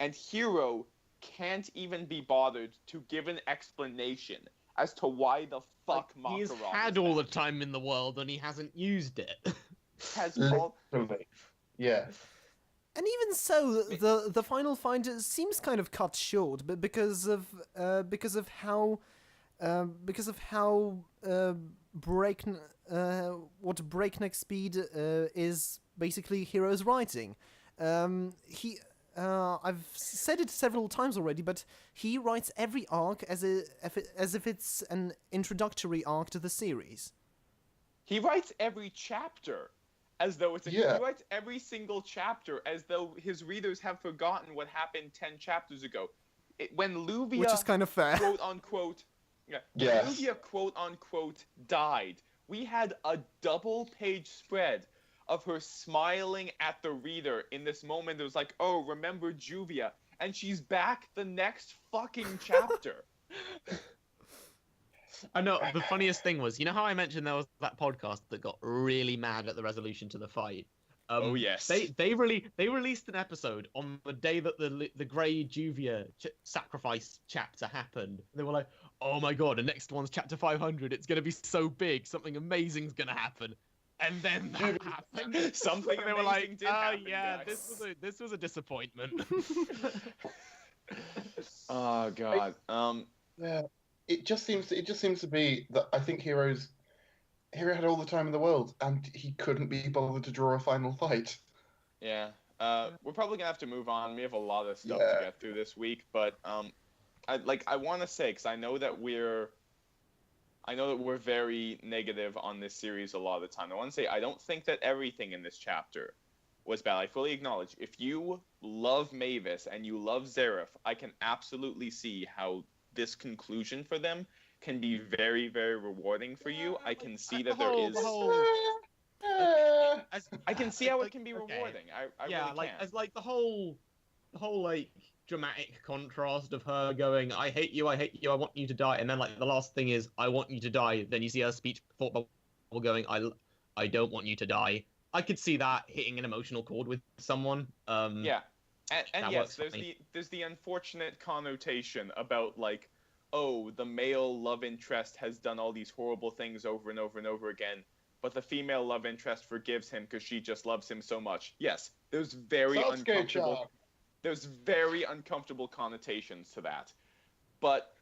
C: And Hero can't even be bothered to give an explanation as to why the fuck Makarov
B: He's
C: is
B: had all the
C: back.
B: time in the world and he hasn't used it.
C: Has all...
E: Literally. Yeah.
A: And even so, the final fight seems kind of cut short, but because of how breakneck speed is basically Hero's writing. I've said it several times already, but he writes every arc as if it's an introductory arc to the series.
C: He writes every chapter as though it's a...
E: Yeah.
C: He writes every single chapter as though his readers have forgotten what happened 10 chapters ago. When Luvia,
A: Which is kind of fair.
C: quote unquote, when
E: Yes.
C: Luvia, quote unquote, died, we had a double-page spread of her smiling at the reader in this moment. It was like, oh, remember Juvia, and she's back the next fucking chapter.
B: I know, the funniest thing was, you know how I mentioned there was that podcast that got really mad at the resolution to the fight?
C: Oh, yes.
B: They released an episode on the day that the Grey Juvia sacrifice chapter happened. They were like, oh my god, the next one's chapter 500, it's going to be so big, something amazing's going to happen. And then that happened.
C: Something
B: they were
C: amazing
B: like,
C: did
B: oh
C: happen,
B: yeah,
C: guys."
B: this was a disappointment.
C: Oh, God.
E: Yeah. It just seems to be that I think Hero had all the time in the world and he couldn't be bothered to draw a final fight.
C: Yeah. We're probably gonna have to move on. We have a lot of stuff
E: Yeah.
C: to get through this week, but I want to say, because I know that we're very negative on this series a lot of the time. I want to say I don't think that everything in this chapter was bad. I fully acknowledge, if you love Mavis and you love Zeref, I can absolutely see how this conclusion for them can be very, very rewarding for you. I can see that
B: the
C: there
B: whole-
C: is.
B: the whole- as,
C: I can see how it
B: like,
C: can be
B: okay.
C: rewarding. I
B: yeah,
C: really
B: like
C: can.
B: as like the whole like dramatic contrast of her going, I hate you, I want you to die, and then like the last thing is, I want you to die. Then you see her speech thought bubble going, I don't want you to die. I could see that hitting an emotional chord with someone.
C: Yeah, and
B: that
C: yes,
B: works fine.
C: there's the unfortunate connotation about like, oh, the male love interest has done all these horrible things over and over and over again, but the female love interest forgives him because she just loves him so much. Yes, there's very uncomfortable connotations to that. But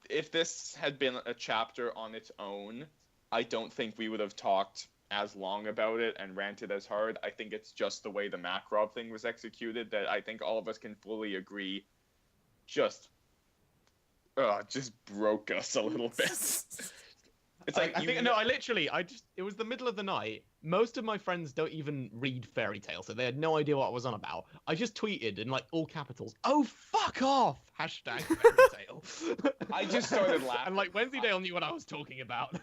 C: if this had been a chapter on its own, I don't think we would have talked as long about it and ranted as hard. I think it's just the way the Makarov thing was executed that I think all of us can fully agree just broke us a little bit. It's like it was the middle of the night. Most of my friends don't even read fairy tales, so they had no idea what I was on about. I just tweeted in like all capitals, "Oh fuck off!" Hashtag fairy tale. I just started laughing.
B: And like Wensleydale knew what I was talking about.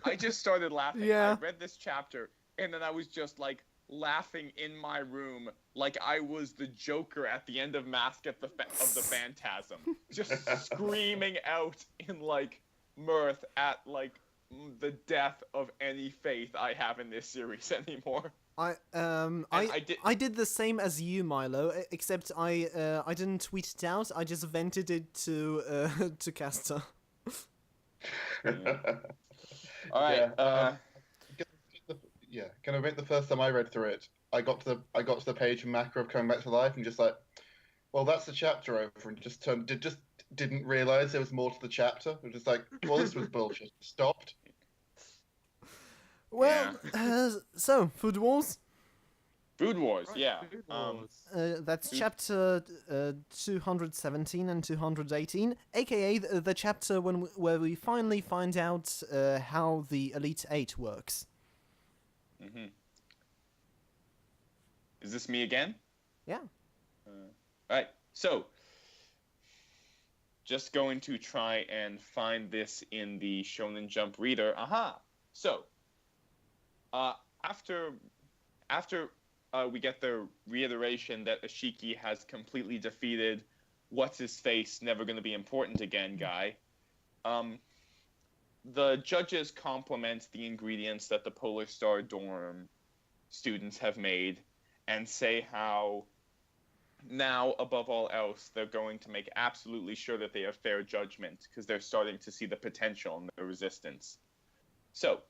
C: I just started laughing.
A: Yeah.
C: I read this chapter, and then I was just like laughing in my room like I was the Joker at the end of Mask of the Phantasm, just screaming out in like mirth at like the death of any faith I have in this series anymore.
A: I did the same as you, Milo, except I didn't tweet it out. I just vented it to Kastor.
C: All right.
E: Can I admit the first time I read through it, I got to the page of Makarov coming back to life and just like, well, that's the chapter over, and just didn't realize there was more to the chapter. It was just like, well, this was bullshit. Stopped.
A: Well, so Food Wars.
C: Food Wars,
B: Right,
C: yeah.
B: Food Wars.
A: That's chapter 217 and 218, aka the chapter where we finally find out how the Elite Eight works.
C: Mm-hmm. Is this me again?
A: Yeah.
C: All right. So, just going to try and find this in the Shonen Jump reader. Aha. So, after we get the reiteration that Ashiki has completely defeated what's his face, never going to be important again guy, the judges compliment the ingredients that the Polar Star dorm students have made and say how now, above all else, they're going to make absolutely sure that they have fair judgment because they're starting to see the potential in the resistance. So,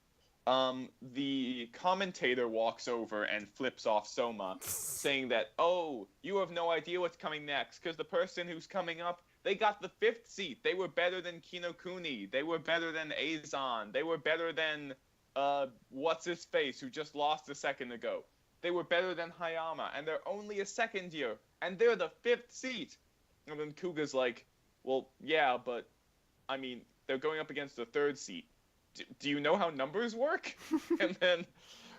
C: the commentator walks over and flips off Souma, saying that, oh, you have no idea what's coming next, because the person who's coming up, they got the 5th seat. They were better than Kinokuni. They were better than Azon. They were better than, what's-his-face, who just lost a second ago. They were better than Hayama, and they're only a second year, and they're the 5th seat. And then Kuga's like, well, yeah, but, I mean, they're going up against the 3rd seat. Do you know how numbers work? And then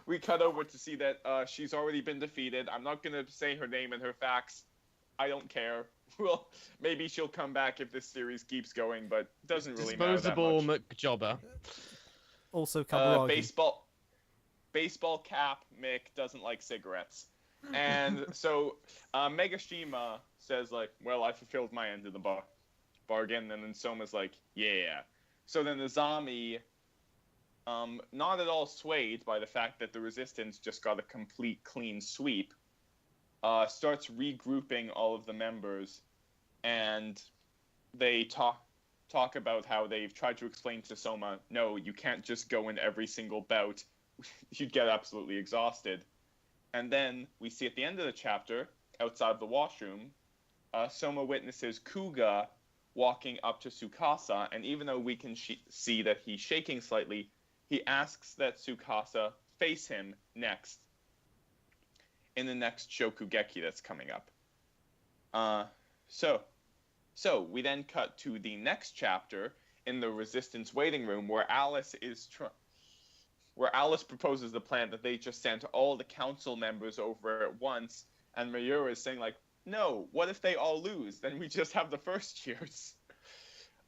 C: we cut over to see that she's already been defeated. I'm not going to say her name and her facts. I don't care. Well, maybe she'll come back if this series keeps going, but it doesn't really matter that
B: Disposable
C: much.
B: McJobber.
A: Also Kaburagi.
C: Baseball cap Mick doesn't like cigarettes. And so Megashima says, like, well, I fulfilled my end of the bargain. And then Soma's like, yeah. So then Azami, not at all swayed by the fact that the Resistance just got a complete clean sweep, starts regrouping all of the members, and they talk about how they've tried to explain to Souma, no, you can't just go in every single bout. You'd get absolutely exhausted. And then we see at the end of the chapter, outside the washroom, Souma witnesses Kuga walking up to Tsukasa, and even though we can see that he's shaking slightly, he asks that Tsukasa face him next in the next Shokugeki that's coming up. So we then cut to the next chapter in the Resistance waiting room where Alice proposes the plan that they just send all the council members over at once, and Mayura is saying like, no, what if they all lose? Then we just have the first years.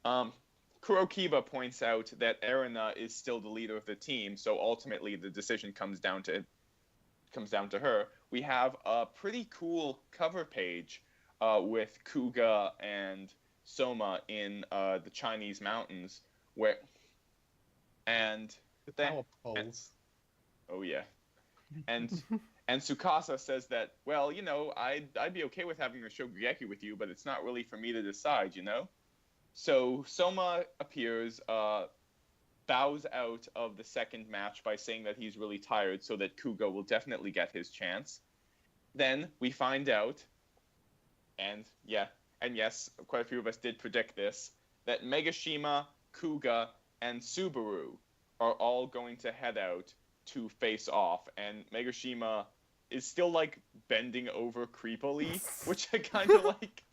C: Kurokiba points out that Erina is still the leader of the team, so ultimately the decision comes down to her. We have a pretty cool cover page with Kuga and Souma in the Chinese mountains, the
B: power poles.
C: Oh yeah, and Tsukasa says that, well, I'd be okay with having a Shokugeki with you, but it's not really for me to decide, So Souma appears, bows out of the second match by saying that he's really tired, so that Kuga will definitely get his chance. Then we find out, and yes, quite a few of us did predict this, that Megashima, Kuga, and Subaru are all going to head out to face off, and Megashima is still bending over creepily, which I kind of like.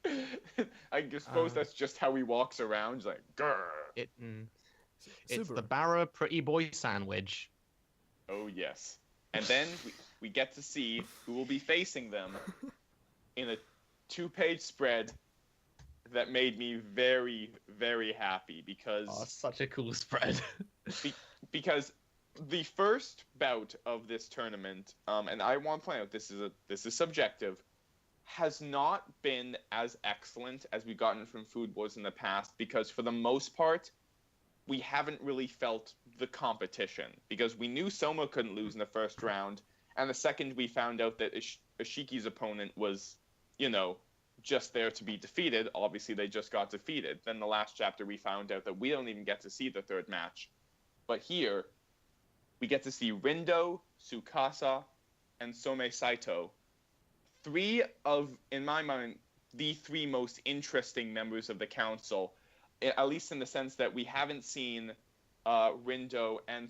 C: I suppose that's just how he walks around. He's like, grrr.
B: It's the Barra Pretty Boy sandwich.
C: Oh yes, and then we get to see who will be facing them in a 2-page spread that made me very, very happy because
B: such a cool spread.
C: because the first bout of this tournament, and I want to point out this is subjective, has not been as excellent as we've gotten from Food Wars in the past, because for the most part, we haven't really felt the competition, because we knew Souma couldn't lose in the first round, and the second we found out that Ishiki's opponent was, just there to be defeated, obviously they just got defeated. Then the last chapter we found out that we don't even get to see the third match. But here, we get to see Rindo, Tsukasa, and Somei Saito. 3 of, in my mind, the 3 most interesting members of the council, at least in the sense that we haven't seen Rindo and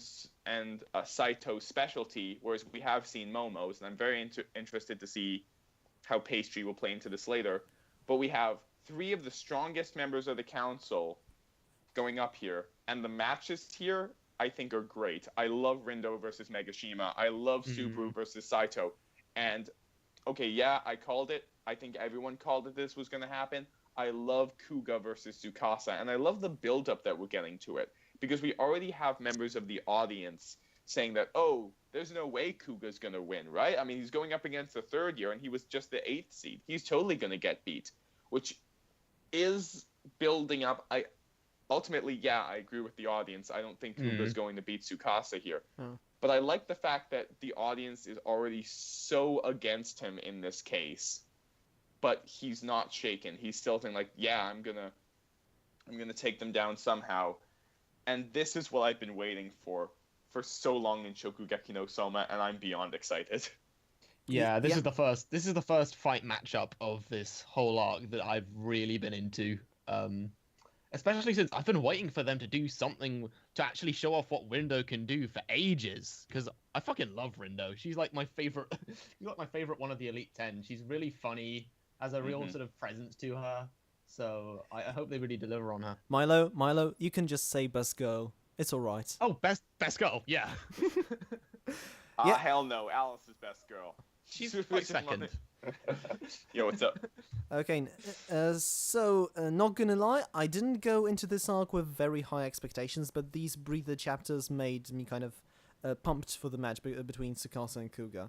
C: Saito's specialty, whereas we have seen Momo's, and I'm very interested to see how Pastry will play into this later. But we have 3 of the strongest members of the council going up here, and the matches here I think are great. I love Rindo versus Megashima. I love Subaru versus Saito. And okay, yeah, I called it. I think everyone called it this was going to happen. I love Kuga versus Tsukasa, and I love the build-up that we're getting to it, because we already have members of the audience saying that, oh, there's no way Kuga's going to win, right? I mean, he's going up against the 3rd year, and he was just the 8th seed. He's totally going to get beat, which is building up. Ultimately, yeah, I agree with the audience. I don't think Kuga's going to beat Tsukasa here. Oh. But I like the fact that the audience is already so against him in this case, but he's not shaken. He's still thinking yeah, I'm gonna take them down somehow. And this is what I've been waiting for so long in Shokugeki no Soma, and I'm beyond excited.
B: Yeah, this is the first fight matchup of this whole arc that I've really been into. Especially since I've been waiting for them to do something to actually show off what Rindo can do for ages. Because I fucking love Rindo. She's my favorite. She's my favorite one of the Elite 10. She's really funny, has a real sort of presence to her. So I hope they really deliver on her.
A: Milo, you can just say best girl. It's all right.
B: Oh, best girl, yeah.
C: Hell no, Alice is best girl.
B: She's quite second.
C: Yo, what's up?
A: Okay, so not gonna lie, I didn't go into this arc with very high expectations, but these breather chapters made me kind of pumped for the match between Tsukasa and Kuga.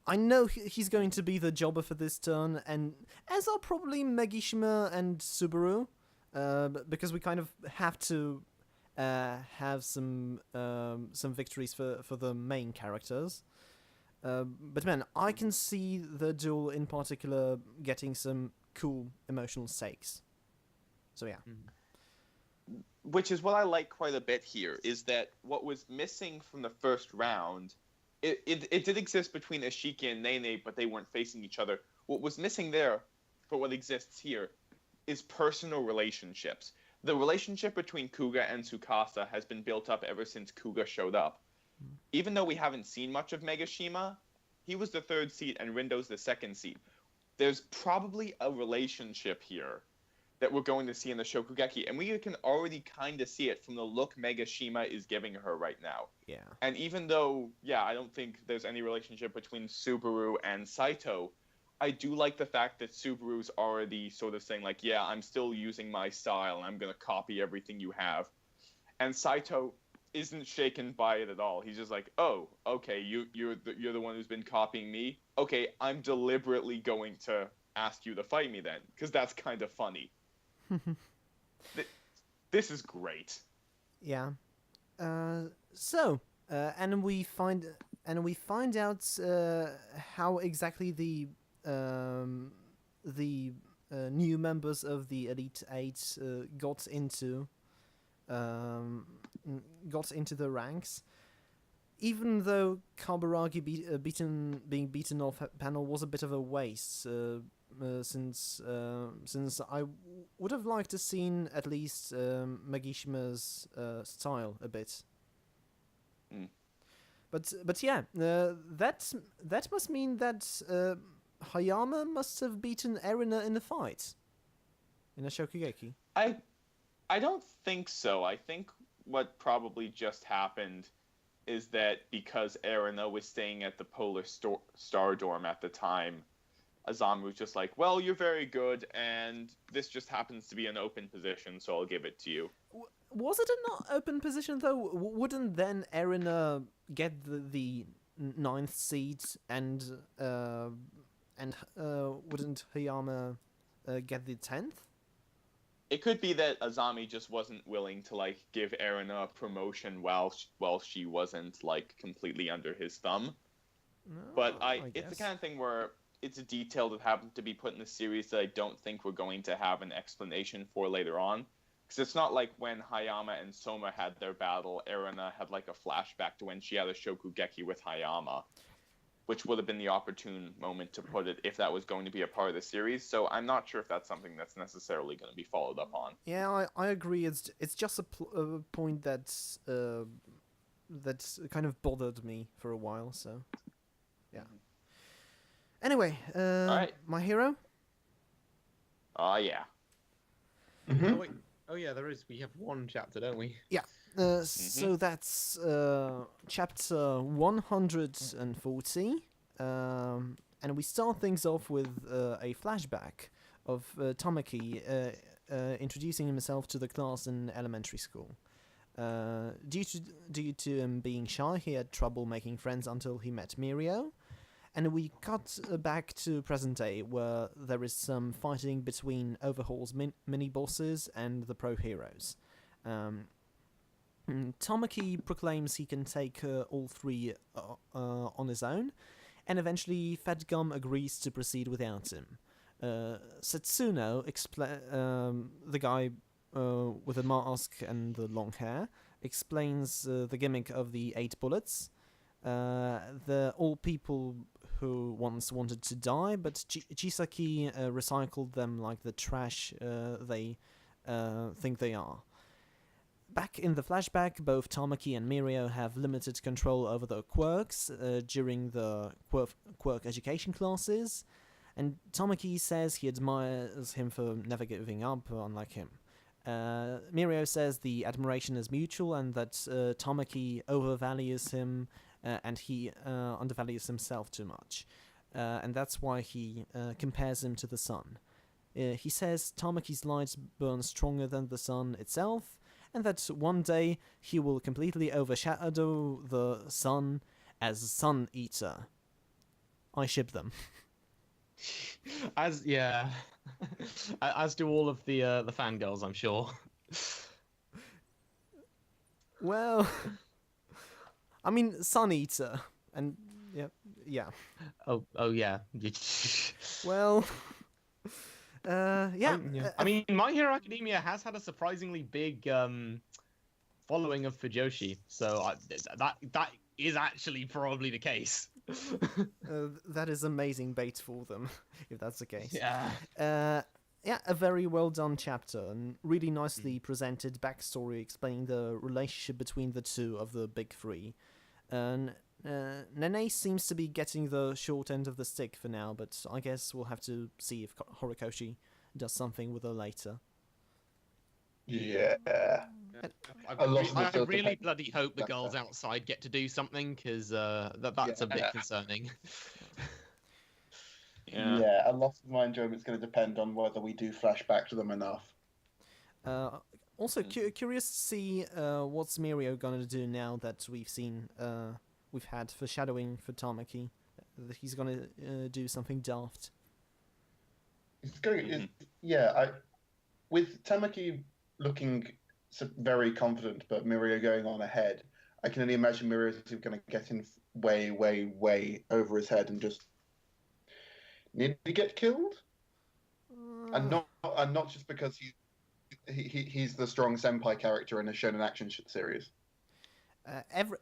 A: I know he's going to be the jobber for this turn, and as are probably Megishima and Subaru, because we kind of have to have some victories for the main characters. But man, I can see the duel in particular getting some cool emotional stakes. So yeah.
C: Which is what I like quite a bit here, is that what was missing from the first round, it did exist between Ashiki and Nene, but they weren't facing each other. What was missing there, for what exists here, is personal relationships. The relationship between Kuga and Tsukasa has been built up ever since Kuga showed up. Even though we haven't seen much of Megashima, he was the 3rd seed and Rindo's the 2nd seed. There's probably a relationship here that we're going to see in the Shokugeki, and we can already kind of see it from the look Megashima is giving her right now.
A: Yeah.
C: And even though, I don't think there's any relationship between Subaru and Saito, I do like the fact that Subaru's already sort of saying like, yeah, I'm still using my style and I'm gonna copy everything you have. And Saito isn't shaken by it at all. He's just like, oh, okay, you're the one who's been copying me. Okay, I'm deliberately going to ask you to fight me then, because that's kind of funny. This is great.
A: Yeah. So, and we find out how exactly the new members of the Elite Eight got into the ranks. Even though Kaburagi being beaten off panel was a bit of a waste, since I would have liked to seen at least Magishima's style a bit.
C: Mm.
A: But yeah, that must mean that Hayama must have beaten Erina in a fight, in a Shokugeki.
C: I don't think so. I think what probably just happened is that because Erina was staying at the Polar Star Dorm at the time, Azami was just like, well, you're very good, and this just happens to be an open position, so I'll give it to you.
A: Was it an open position, though? Wouldn't then Erina get the 9th seed, and wouldn't Hayama get the 10th?
C: It could be that Azami just wasn't willing to like give Erina a promotion while she wasn't like completely under his thumb.
A: No,
C: But
A: I
C: it's the
A: guess.
C: kind of thing where it's a detail that happened to be put in the series that I don't think we're going to have an explanation for later on. Because it's not like when Hayama and Souma had their battle, Erina had like a flashback to when she had a Shokugeki with Hayama, which would have been the opportune moment to put it if that was going to be a part of the series. So I'm not sure if that's something that's necessarily going to be followed up on.
A: Yeah, I agree. It's just a point that kind of bothered me for a while. So, yeah. Anyway,
C: Alright.
A: my hero.
C: Yeah.
E: Mhm.
D: Oh, wait. Oh yeah, there is. We have one chapter, don't we?
A: So that's chapter 140, and we start things off with a flashback of Tamaki introducing himself to the class in elementary school. Due to him being shy, he had trouble making friends until he met Mirio. And we cut back to present day, where there is some fighting between Overhaul's mini-bosses and the pro-heroes. Tamaki proclaims he can take all three on his own, and eventually Fedgum agrees to proceed without him. Setsuno, the guy with a mask and the long hair, explains the gimmick of the 8 bullets. They're all people who once wanted to die, but Chisaki recycled them like the trash they think they are. Back in the flashback, both Tamaki and Mirio have limited control over their quirks during the quirk education classes, and Tamaki says he admires him for never giving up, unlike him. Mirio says the admiration is mutual and that Tamaki overvalues him and he undervalues himself too much. And that's why he compares him to the sun. He says Tamaki's light burns stronger than the sun itself, and that one day he will completely overshadow the sun as Sun Eater. I ship them.
D: As do all of the fangirls, I'm sure.
A: Well, I mean Sun Eater, and yeah.
D: Oh yeah.
A: Well, yeah.
D: I mean, My Hero Academia has had a surprisingly big following of Fujoshi, so that is actually probably the case.
A: That is amazing bait for them, if that's the case.
D: Yeah.
A: Yeah, a very well done chapter and really nicely presented backstory explaining the relationship between the two of the big three. And Nene seems to be getting the short end of the stick for now, but I guess we'll have to see if Horikoshi does something with her later.
E: Yeah.
D: I
E: lost the filter
D: really
E: pack.
D: bloody hope the
E: That's
D: girls
E: fair.
D: outside get to do something, because that's a bit concerning.
C: Yeah.
E: a lot of my enjoyment's going to depend on whether we do flashback to them enough.
A: Also, curious to see what's Mirio gonna do now that we've had foreshadowing for Tamaki. That he's gonna do something daft.
E: It's going, with Tamaki looking very confident, but Mirio going on ahead, I can only imagine Mirio's going to get in way, way, way over his head and just nearly get killed, and not just because he's the strong senpai character in a shonen action series.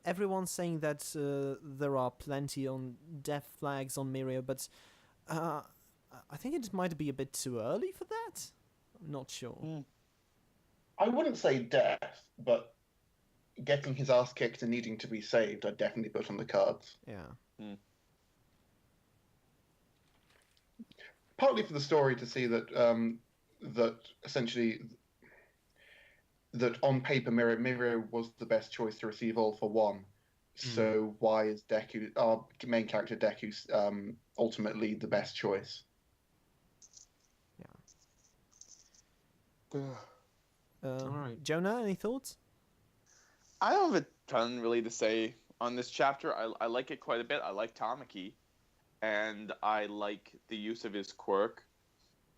A: Everyone's saying that there are plenty on death flags on Mirio, but I think it might be a bit too early for that. I'm not sure.
E: I wouldn't say death, but getting his ass kicked and needing to be saved, I'd definitely put on the cards.
A: Yeah.
E: Partly for the story to see that that essentially that on paper Mirio was the best choice to receive All for One. So why is Deku, our main character Deku, ultimately the best choice?
A: Yeah.
B: All right.
A: Jonah, any thoughts?
C: I don't have a ton really to say on this chapter. I like it quite a bit. I like Tamaki, and I like the use of his quirk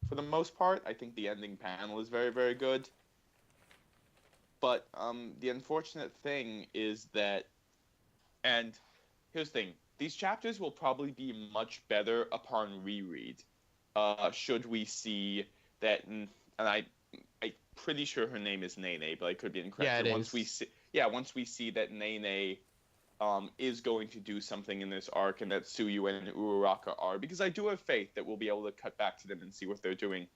C: for the most part. I think the ending panel is very, very good. But the unfortunate thing is that, and here's the thing, these chapters will probably be much better upon reread. Should we see that, and I'm pretty sure her name is Nene, but I could be incorrect.
B: Yeah, it
C: once
B: is.
C: Once we see that Nene is going to do something in this arc, and that Tsuyu and Uraraka are, because I do have faith that we'll be able to cut back to them and see what they're doing.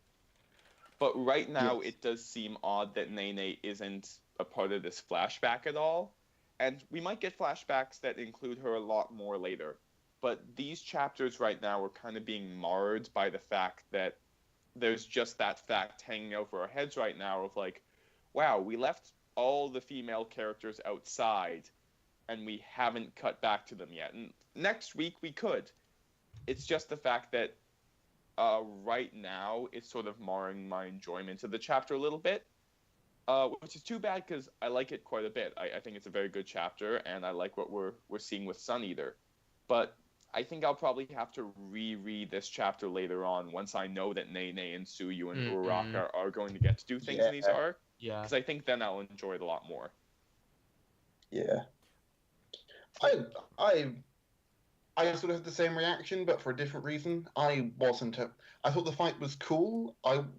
C: But right now, It does seem odd that Nene isn't a part of this flashback at all. And we might get flashbacks that include her a lot more later. But these chapters right now are kind of being marred by the fact that there's just that fact hanging over our heads right now of like, wow, we left all the female characters outside and we haven't cut back to them yet. And next week we could. It's just the fact that right now it's sort of marring my enjoyment of the chapter a little bit, which is too bad because I like it quite a bit. I think it's a very good chapter, and I like what we're seeing with Sun Eater. But I think I'll probably have to reread this chapter later on once I know that Nene and Tsuyu and Uraraka are going to get to do things in these arcs.
B: Yeah.
C: Because I think then I'll enjoy it a lot more.
E: Yeah. I sort of had the same reaction, but for a different reason. I thought the fight was cool. I'm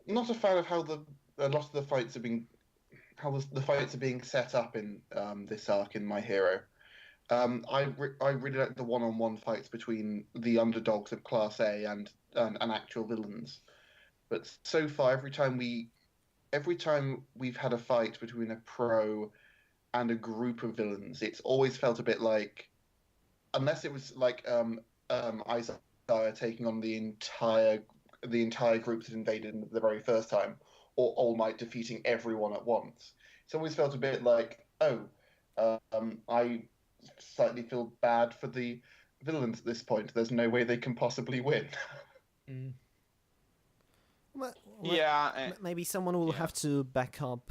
E: not a fan of how a lot of the fights are being, the fights are being set up in this arc in My Hero. I really like the one-on-one fights between the underdogs of Class A and actual villains. But so far, every time we've had a fight between a pro and a group of villains, it's always felt a bit like, unless it was like Isaiah taking on the entire group that invaded the very first time, or All Might defeating everyone at once. It's always felt a bit like, I slightly feel bad for the villains at this point. There's no way they can possibly win.
A: Well, maybe someone will have to back up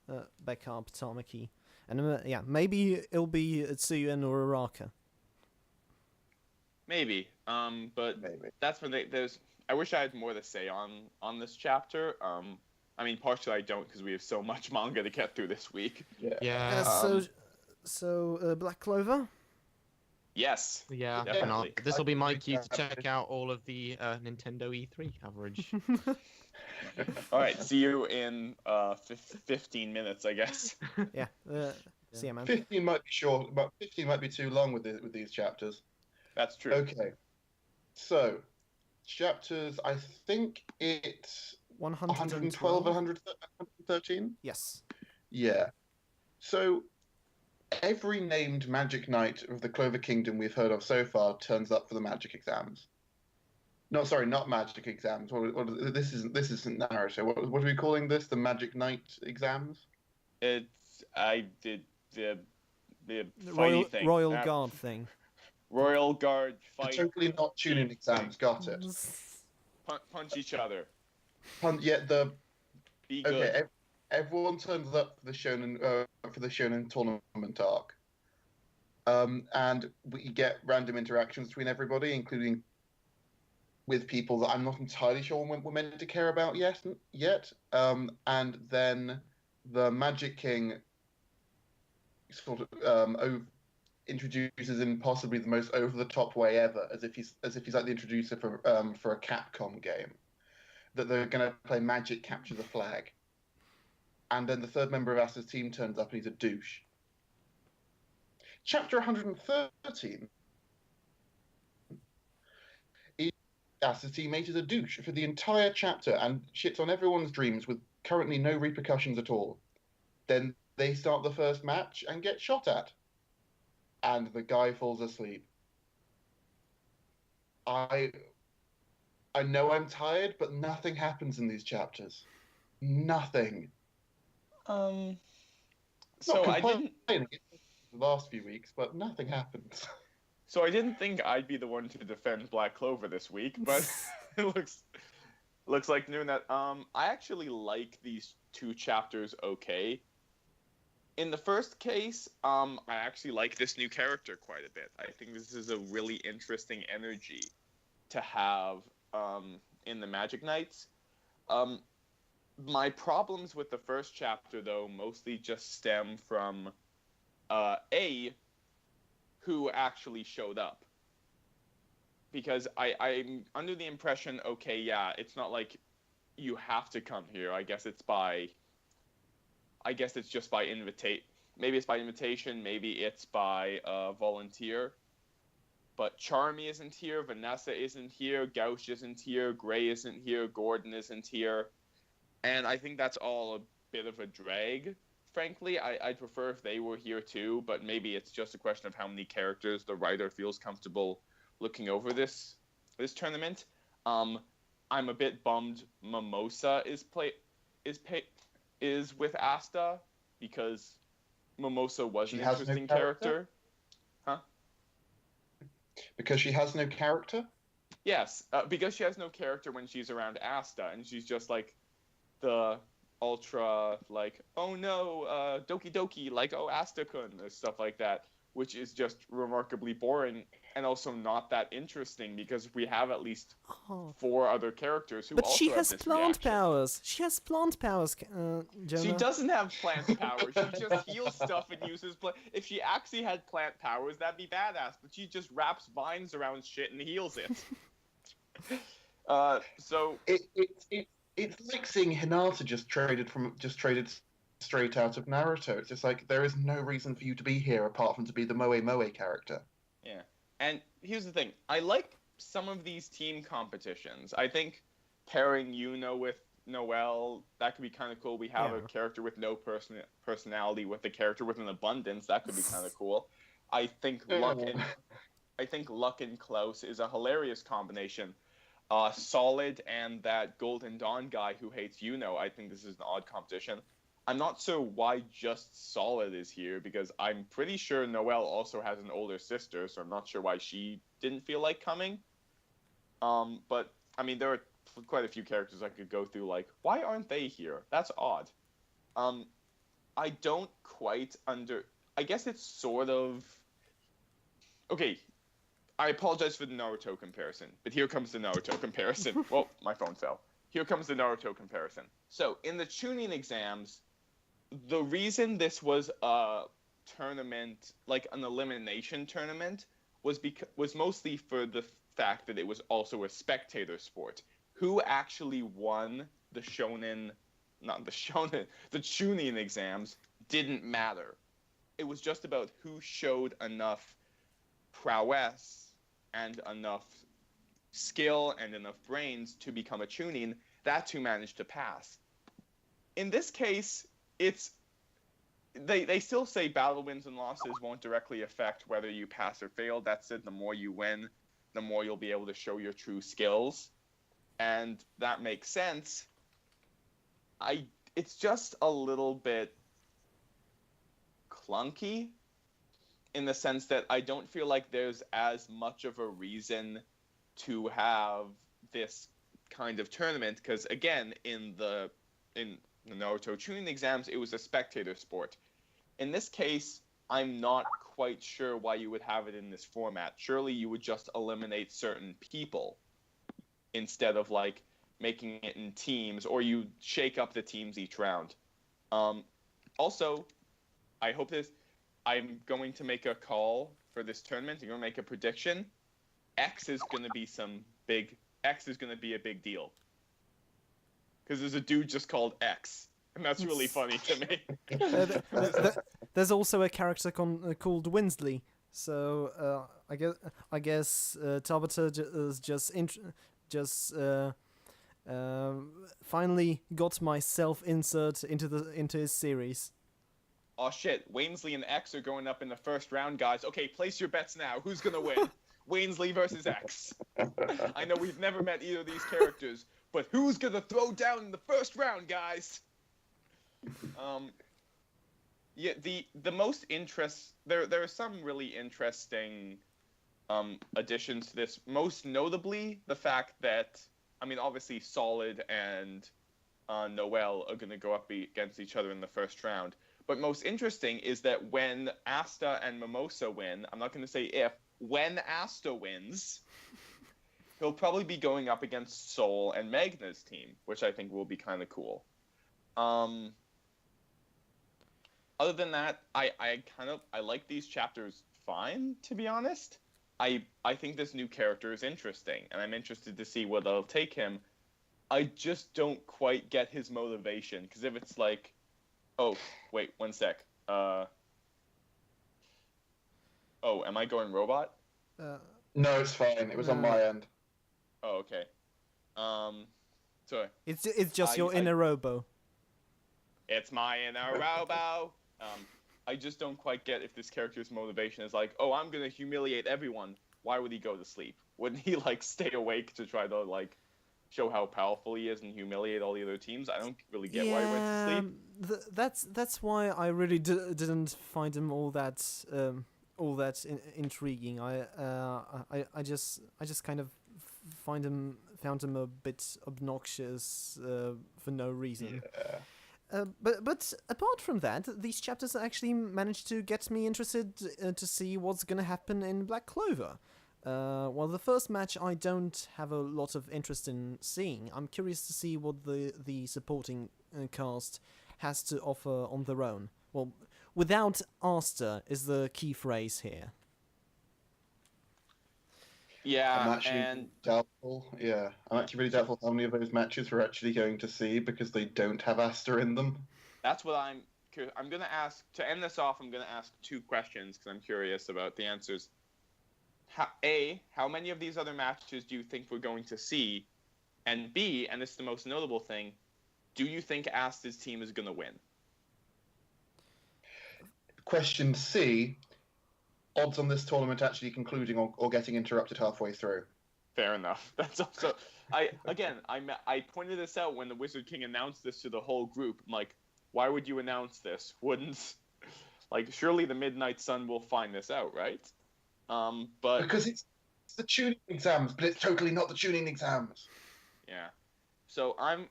A: Tamaki, and maybe it'll be Tsuyu and Uraraka.
C: Maybe, but
E: Maybe.
C: That's when there's. I wish I had more to say on this chapter. I mean, partially I don't because we have so much manga to get through this week.
B: Yeah.
A: So Black Clover.
C: Yes.
B: Yeah,
C: definitely.
B: This will be my cue to check out all of the Nintendo E3 coverage.
C: All right. See you in 15 minutes, I guess.
A: Yeah. See ya, man.
E: 15 might be short, but 15 might be too long with these chapters.
C: That's true.
E: Okay. So, chapters, I think it's 112, 113?
A: Yes.
E: Yeah. So, every named Magic Knight of the Clover Kingdom we've heard of so far turns up for the magic exams. No, sorry, not magic exams. This isn't Naruto. What are we calling this? The Magic Knight exams?
C: I did the fighty thing.
A: Royal Guard thing.
C: Royal Guard
E: They're
C: fight.
E: totally not tuning exams. Got it.
C: Punch each other. Be good.
E: Okay. Everyone turns up for the shonen tournament arc, and we get random interactions between everybody, including with people that I'm not entirely sure we're meant to care about yet. And then the Magic King sort of introduces in possibly the most over-the-top way ever, as if he's like the introducer for a Capcom game, that they're going to play Magic Capture the Flag. And then the third member of Asta's team turns up and he's a douche. Chapter 113. Asta's teammate is a douche for the entire chapter and shits on everyone's dreams with currently no repercussions at all. Then they start the first match and get shot at. And the guy falls asleep. I know I'm tired, but nothing happens in these chapters. Nothing.
C: So
E: Not
C: I
E: complaining
C: didn't.
E: the last few weeks, but nothing happens.
C: So I didn't think I'd be the one to defend Black Clover this week, but it looks like doing that. I actually like these two chapters okay. In the first case, I actually like this new character quite a bit. I think this is a really interesting energy to have in the Magic Knights. My problems with the first chapter, though, mostly just stem from who actually showed up. Because I'm under the impression, okay, yeah, it's not like you have to come here. I guess it's just by invitation. Maybe it's by invitation, maybe it's by volunteer. But Charmy isn't here, Vanessa isn't here, Gauche isn't here, Gray isn't here, Gordon isn't here. And I think that's all a bit of a drag. Frankly, I'd prefer if they were here too, but maybe it's just a question of how many characters the writer feels comfortable looking over this tournament. I'm a bit bummed Mimosa is with Asta, because Mimosa was an interesting character. Huh?
E: Because she has no character?
C: Yes, because she has no character when she's around Asta, and she's just like the ultra, like, oh no, Doki Doki, like, oh, Asta-kun, or stuff like that, which is just remarkably boring and also not that interesting, because we have at least 4 other characters who
A: but
C: also
A: she
C: have
A: has
C: this
A: plant
C: reaction.
A: powers. She has plant powers, Jonah.
C: She doesn't have plant powers. She just heals stuff and uses If she actually had plant powers, that'd be badass. But she just wraps vines around shit and heals it. So
E: it's like seeing Hinata just traded straight out of Naruto. It's just like, there is no reason for you to be here apart from to be the Moe character.
C: Yeah. And here's the thing. I like some of these team competitions. I think pairing Yuno with Noelle, that could be kind of cool. We have a character with no personality with a character with an abundance. That could be kind of cool. I think Luck and Klaus is a hilarious combination. Solid and that Golden Dawn guy who hates Yuno, I think this is an odd competition. I'm not sure why just Solid is here, because I'm pretty sure Noelle also has an older sister, so I'm not sure why she didn't feel like coming. But, I mean, there are quite a few characters I could go through, like, why aren't they here? That's odd. I don't quite I guess it's sort of... Okay, I apologize for the Naruto comparison, but here comes the Naruto comparison. Well, my phone fell. Here comes the Naruto comparison. So, in the Chunin exams, the reason this was a tournament, like an elimination tournament, was mostly for the fact that it was also a spectator sport. Who actually won the Chunin exams didn't matter. It was just about who showed enough prowess and enough skill and enough brains to become a Chunin. That's who managed to pass. In this case, they still say battle wins and losses won't directly affect whether you pass or fail. That's it. The more you win, the more you'll be able to show your true skills. And that makes sense. It's just a little bit clunky in the sense that I don't feel like there's as much of a reason to have this kind of tournament, because again, in the Naruto tuning exams, it was a spectator sport. In this case, I'm not quite sure why you would have it in this format. Surely you would just eliminate certain people instead of like making it in teams, or you shake up the teams each round. Also, I hope I'm going to make a call for this tournament. I'm going to make a prediction. X is going to be a big deal. Because there's a dude just called X. And that's really funny to me.
A: There's also a character called Wensleydale. So I guess Tabata is just finally got my self-insert into his series.
C: Oh shit, Wensleydale and X are going up in the first round, guys. Okay, place your bets now. Who's gonna win? Wensleydale versus X. I know we've never met either of these characters, but who's gonna throw down in the first round, guys? Yeah, the most there are some really interesting additions to this. Most notably, the fact that, I mean, obviously Solid and Noel are gonna go up against each other in the first round. But most interesting is that when Asta and Mimosa win, I'm not going to say if, when Asta wins, he'll probably be going up against Soul and Magna's team, which I think will be kind of cool. Other than that, I like these chapters fine, to be honest. I think this new character is interesting, and I'm interested to see where they'll take him. I just don't quite get his motivation, because if it's like, oh, wait, one sec. Oh, am I going robot?
E: No, it's fine. It was on my end.
C: Oh, okay. Sorry.
A: It's just your inner robo.
C: It's my inner robo. I just don't quite get if this character's motivation is like, oh, I'm gonna humiliate everyone. Why would he go to sleep? Wouldn't he like stay awake to try to like show how powerful he is and humiliate all the other teams? I don't really get why he went to sleep.
A: That's why I really didn't find him all that intriguing. I just kind of found him a bit obnoxious for no reason.
E: Yeah.
A: But apart from that, these chapters actually managed to get me interested to see what's gonna happen in Black Clover. Well, the first match I don't have a lot of interest in seeing. I'm curious to see what the supporting cast has to offer on their own. Well, without Asta is the key phrase here.
C: Yeah,
E: I'm actually doubtful. Yeah, I'm actually really doubtful how many of those matches we're actually going to see because they don't have Asta in them.
C: that's what I'm going to ask. To end this off, I'm going to ask two questions because I'm curious about the answers. How many of these other matches do you think we're going to see? And B, and this is the most notable thing, do you think Asta's team is going to win?
E: Question C, odds on this tournament actually concluding or getting interrupted halfway through.
C: Fair enough. That's also... I pointed this out when the Wizard King announced this to the whole group. I'm like, why would you announce this? Wouldn't... Like, surely the Midnight Sun will find this out, right? But...
E: Because it's the tuning exams, but it's totally not the tuning exams.
C: Yeah. So I'm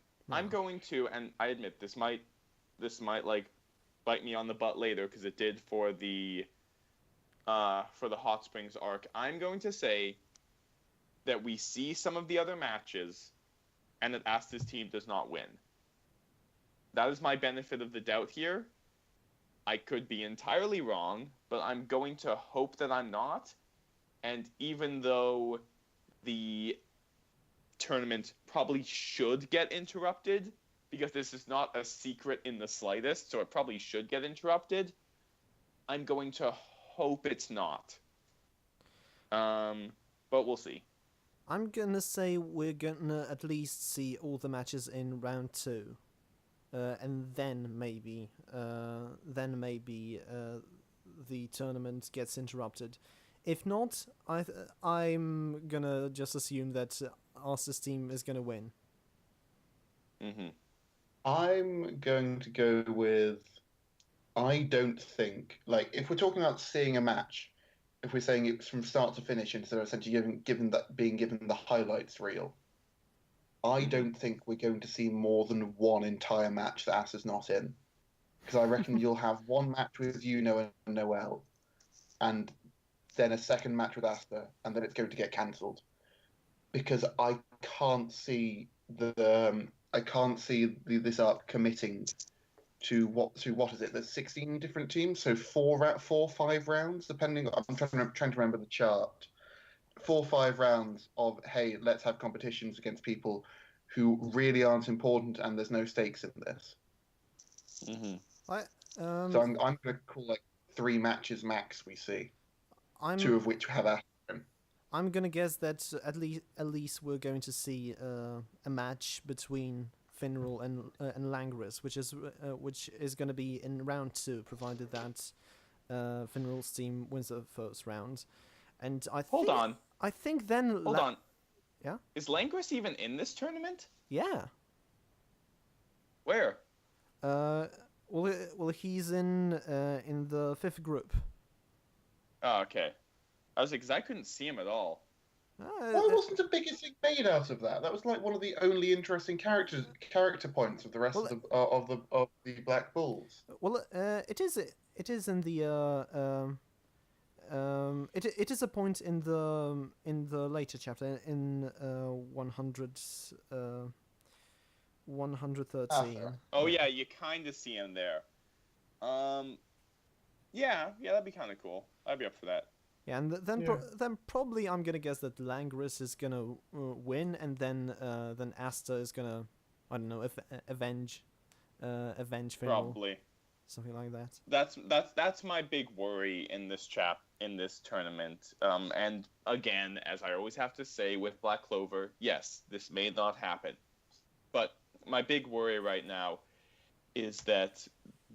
C: going to, and I admit this might like bite me on the butt later because it did for the Hot Springs arc. I'm going to say that we see some of the other matches and that Asta's team does not win. That is my benefit of the doubt here. I could be entirely wrong, but I'm going to hope that I'm not. And even though the tournament probably should get interrupted, because this is not a secret in the slightest, so it probably should get interrupted, I'm going to hope it's not. But we'll see.
A: I'm gonna say we're gonna at least see all the matches in round 2. And then maybe the tournament gets interrupted. If not, I'm gonna just assume that Asta's team is gonna win.
C: Mm-hmm.
E: I'm going to go with I don't think, like, if we're talking about seeing a match, if we're saying it's from start to finish instead of essentially being given the highlights reel, I don't think we're going to see more than one entire match that Asta's not in. Because I reckon you'll have one match with Yuno and Noel, and then a second match with Asta, and then it's going to get cancelled. Because I can't see this arc committing to what is it? There's 16 different teams, so 5 rounds, depending. I'm trying to remember the chart. 4 or 5 rounds of, hey, let's have competitions against people who really aren't important, and there's no stakes in this. So I'm going to call like 3 matches max we see. 2 of which have Asta in.
A: I'm gonna guess that at least we're going to see a match between Finral and Langris, which is going to be in round 2, provided that Finral's team wins the first round. And
C: Hold on.
A: I think then.
C: Hold on.
A: Yeah.
C: Is Langris even in this tournament?
A: Yeah.
C: Where?
A: Well, he's in the 5th group.
C: Oh, okay. I was like, 'cause I couldn't see him at all.
E: Why wasn't the biggest thing made out of that? That was like one of the only interesting character points of the rest of the Black Bulls.
A: Well, it is in the it is a point in the later chapter in 113.
C: Oh yeah, you kind of see him there. Yeah, that'd be kind of cool. I'd be up for that.
A: Yeah, and then probably I'm gonna guess that Langris is gonna win, and then Asta is gonna, I don't know, avenge Finral.
C: Probably.
A: Something like that.
C: That's my big worry in this tournament. And again, as I always have to say with Black Clover, yes, this may not happen, but my big worry right now is that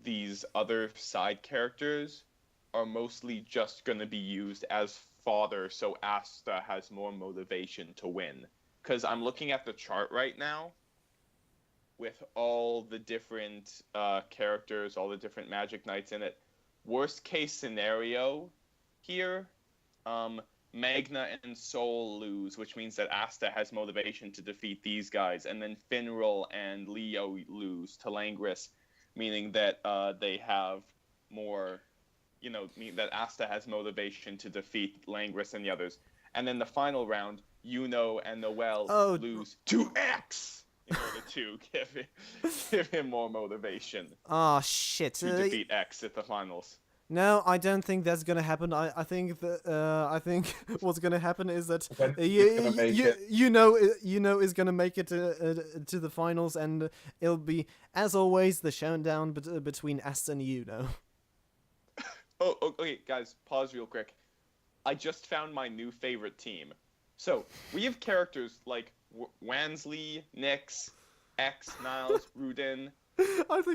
C: these other side characters are mostly just going to be used as fodder so Asta has more motivation to win. Because I'm looking at the chart right now with all the different characters, all the different Magic Knights in it. Worst case scenario here, Magna and Soul lose, which means that Asta has motivation to defeat these guys. And then Finral and Leo lose to Langris, meaning that they have more... that Asta has motivation to defeat Langris and the others. And then the final round, Yuno and Noel lose to X in order to give him more motivation.
A: Oh, shit.
C: To defeat X at the finals.
A: No, I don't think that's gonna happen. I think what's gonna happen is that Yuno is gonna make it to the finals, and it'll be, as always, the showdown between Asta and Yuno.
C: Oh, okay, guys, pause real quick. I just found my new favorite team. So, we have characters like Wensleydale, Nyx, X, Niles, Rudin,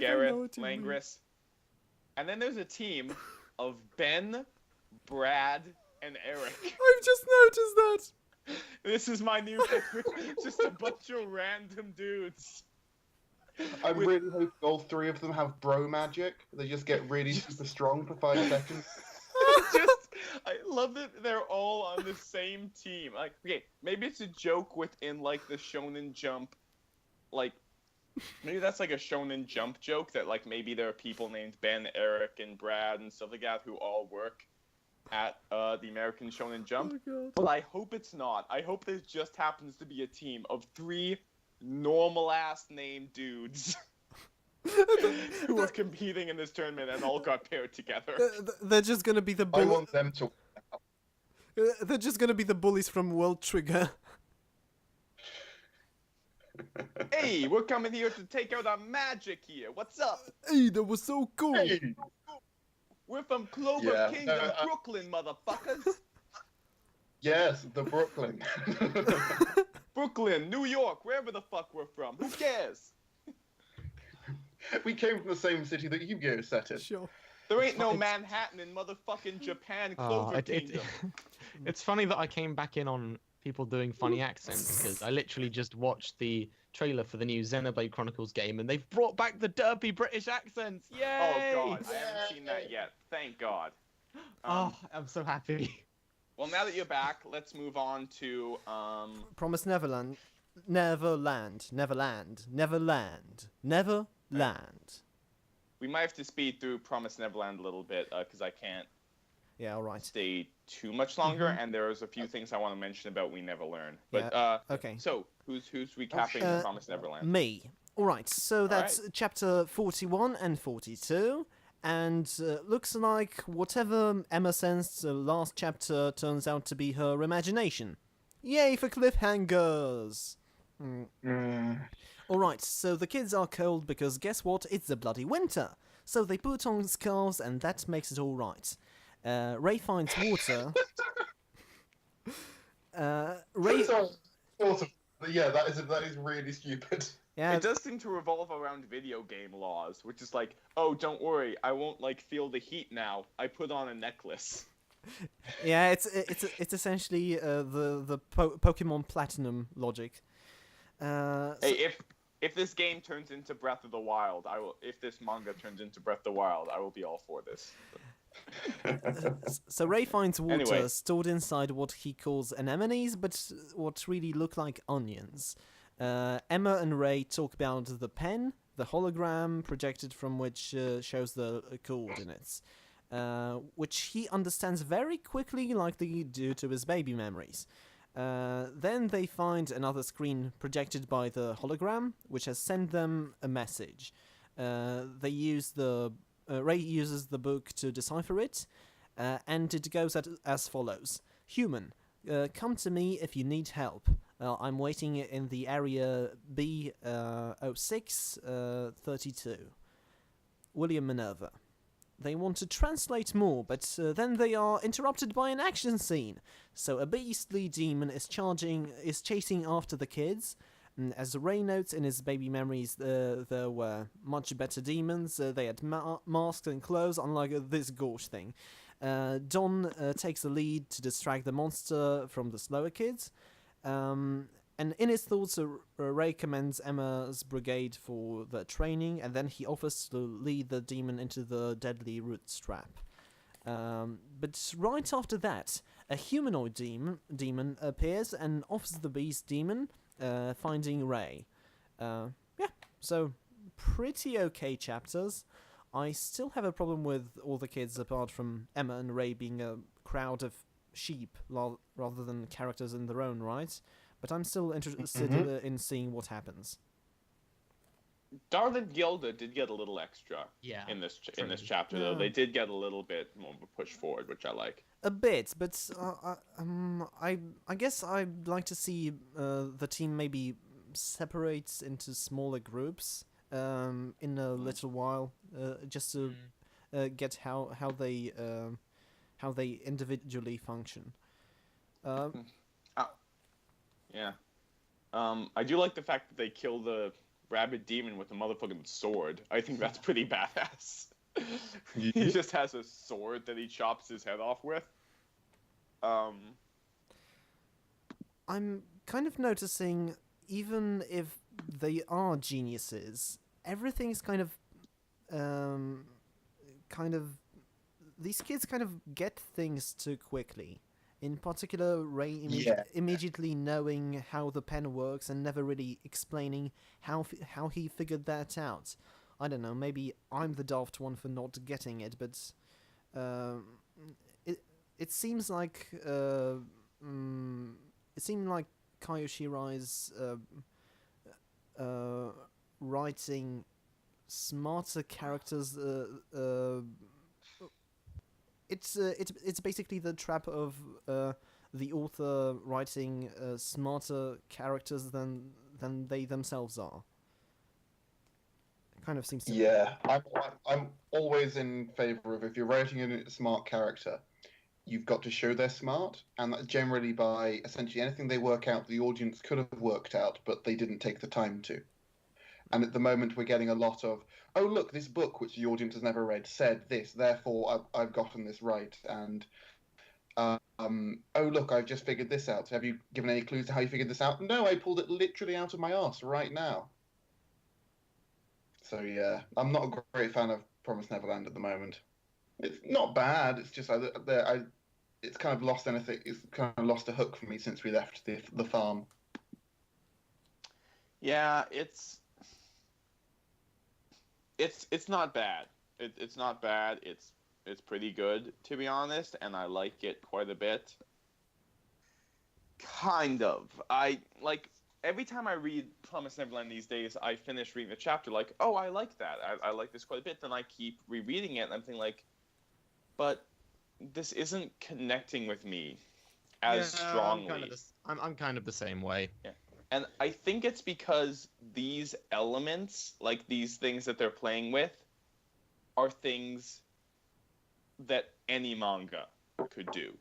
C: Gareth, Langris. And then there's a team of Ben, Brad, and Eric.
A: I've just noticed that.
C: This is my new favorite. Just a bunch of random dudes.
E: I'm really hoping all 3 of them have bro magic. They just get really super strong for 5 seconds.
C: I love that they're all on the same team. Like, okay, maybe it's a joke within like the Shonen Jump, like maybe that's like a Shonen Jump joke that like maybe there are people named Ben, Eric, and Brad and stuff like that who all work at the American Shonen Jump.
A: Oh,
C: but I hope it's not. I hope there just happens to be a team of 3 normal ass named dudes who were competing in this tournament and all got paired together.
A: They're just gonna be the
E: I want them to.
A: They're just gonna be the bullies from World Trigger.
C: Hey, we're coming here to take out our magic here. What's up?
A: Hey, that was so cool.
E: Hey.
C: We're from Clover Kingdom, Brooklyn, motherfuckers.
E: Yes, the Brooklyn.
C: Brooklyn, New York, wherever the fuck we're from. Who cares?
E: We came from the same city that Yu-Gi-Oh set in.
A: Sure.
C: There ain't no Manhattan in motherfucking Japan, Clover Kingdom.
B: It's funny that I came back in on people doing funny accents, because I literally just watched the
D: trailer for the new Xenoblade Chronicles game, and they've brought back the derpy British accents. Yay!
C: Oh God, I haven't seen that yet. Thank God.
D: Oh, I'm so happy.
C: Well, now that you're back, let's move on to
A: Promised Neverland. Neverland.
C: We might have to speed through Promised Neverland a little bit because I can't
A: Yeah, all right.
C: stay too much longer, and there's a few things I want to mention about We Never Learn. But
A: Okay.
C: So who's recapping Promised Neverland?
A: Me. All right. So that's chapter 41 and 42. And looks like whatever Emma sensed last chapter turns out to be her imagination. Yay for cliffhangers! Alright, so the kids are cold because guess what? It's the bloody winter. So they put on scarves and that makes it alright. Ray finds water. Ray...
E: Yeah, that is really stupid.
A: Yeah,
C: It does seem to revolve around video game laws, which is like, oh, don't worry, I won't feel the heat now. I put on a necklace.
A: yeah, it's essentially the Pokemon Platinum logic.
C: Hey, if this game turns into Breath of the Wild, I will. If this manga turns into Breath of the Wild, I will be all for this.
A: So Ray finds water
C: Anyway.
A: stored inside what he calls anemones, but what really look like onions. Emma and Ray talk about the pen, the hologram projected from which shows the coordinates, which he understands very quickly like they do to his baby memories. Then they find another screen projected by the hologram, which has sent them a message. Ray uses the book to decipher it, and it goes as follows. Human, come to me if you need help. I'm waiting in the area B0632. William Minerva. They want to translate more, but then they are interrupted by an action scene. So a beastly demon is chasing after the kids. As Ray notes in his baby memories, there were much better demons. They had masks and clothes, unlike this gauche thing. Don takes the lead to distract the monster from the slower kids. And in his thoughts, Ray commends Emma's brigade for their training, and then he offers to lead the demon into the deadly root strap. But right after that, a humanoid demon appears and offers the beast demon, finding Ray. So pretty okay chapters. I still have a problem with all the kids apart from Emma and Ray being a crowd of sheep rather than characters in their own right, but I'm still interested in seeing what happens.
C: Darling Gilda did get a little extra in this chapter, though. They did get a little bit more of a push forward, which I like.
A: A bit, but I guess I'd like to see the team maybe separate into smaller groups in a little while, just to get how they individually function.
C: Yeah. I do like the fact that they kill the rabid demon with a motherfucking sword. I think that's pretty badass. He just has a sword that he chops his head off with.
A: I'm kind of noticing, even if they are geniuses, everything's kind of these kids kind of get things too quickly. In particular, Ray immediately knowing how the pen works and never really explaining how he figured that out. I don't know, maybe I'm the daft one for not getting it, but it seems like Kayoshi Rai's writing smarter characters. It's basically the trap of the author writing smarter characters than they themselves are. It kind of seems to.
E: Yeah, I'm always in favour of, if you're writing a smart character, you've got to show they're smart, and that's generally by essentially anything they work out the audience could have worked out, but they didn't take the time to. And at the moment, we're getting a lot of, oh, look, this book, which the audience has never read, said this, therefore I've gotten this right. And oh look, I've just figured this out. Have you given any clues to how you figured this out? No, I pulled it literally out of my arse right now. So yeah, I'm not a great fan of Promised Neverland at the moment. It's not bad. It's just it's kind of lost anything. It's kind of lost a hook for me since we left the farm.
C: Yeah, it's not bad. It's not bad. It's pretty good, to be honest, and I like it quite a bit. Kind of. I like every time I read Promised Neverland these days, I finish reading the chapter like, oh, I like that. I like this quite a bit. Then I keep rereading it, and I'm thinking like, but this isn't connecting with me as strongly.
B: I'm kind of the same way.
C: Yeah. And I think it's because these elements, like these things that they're playing with, are things that any manga could do.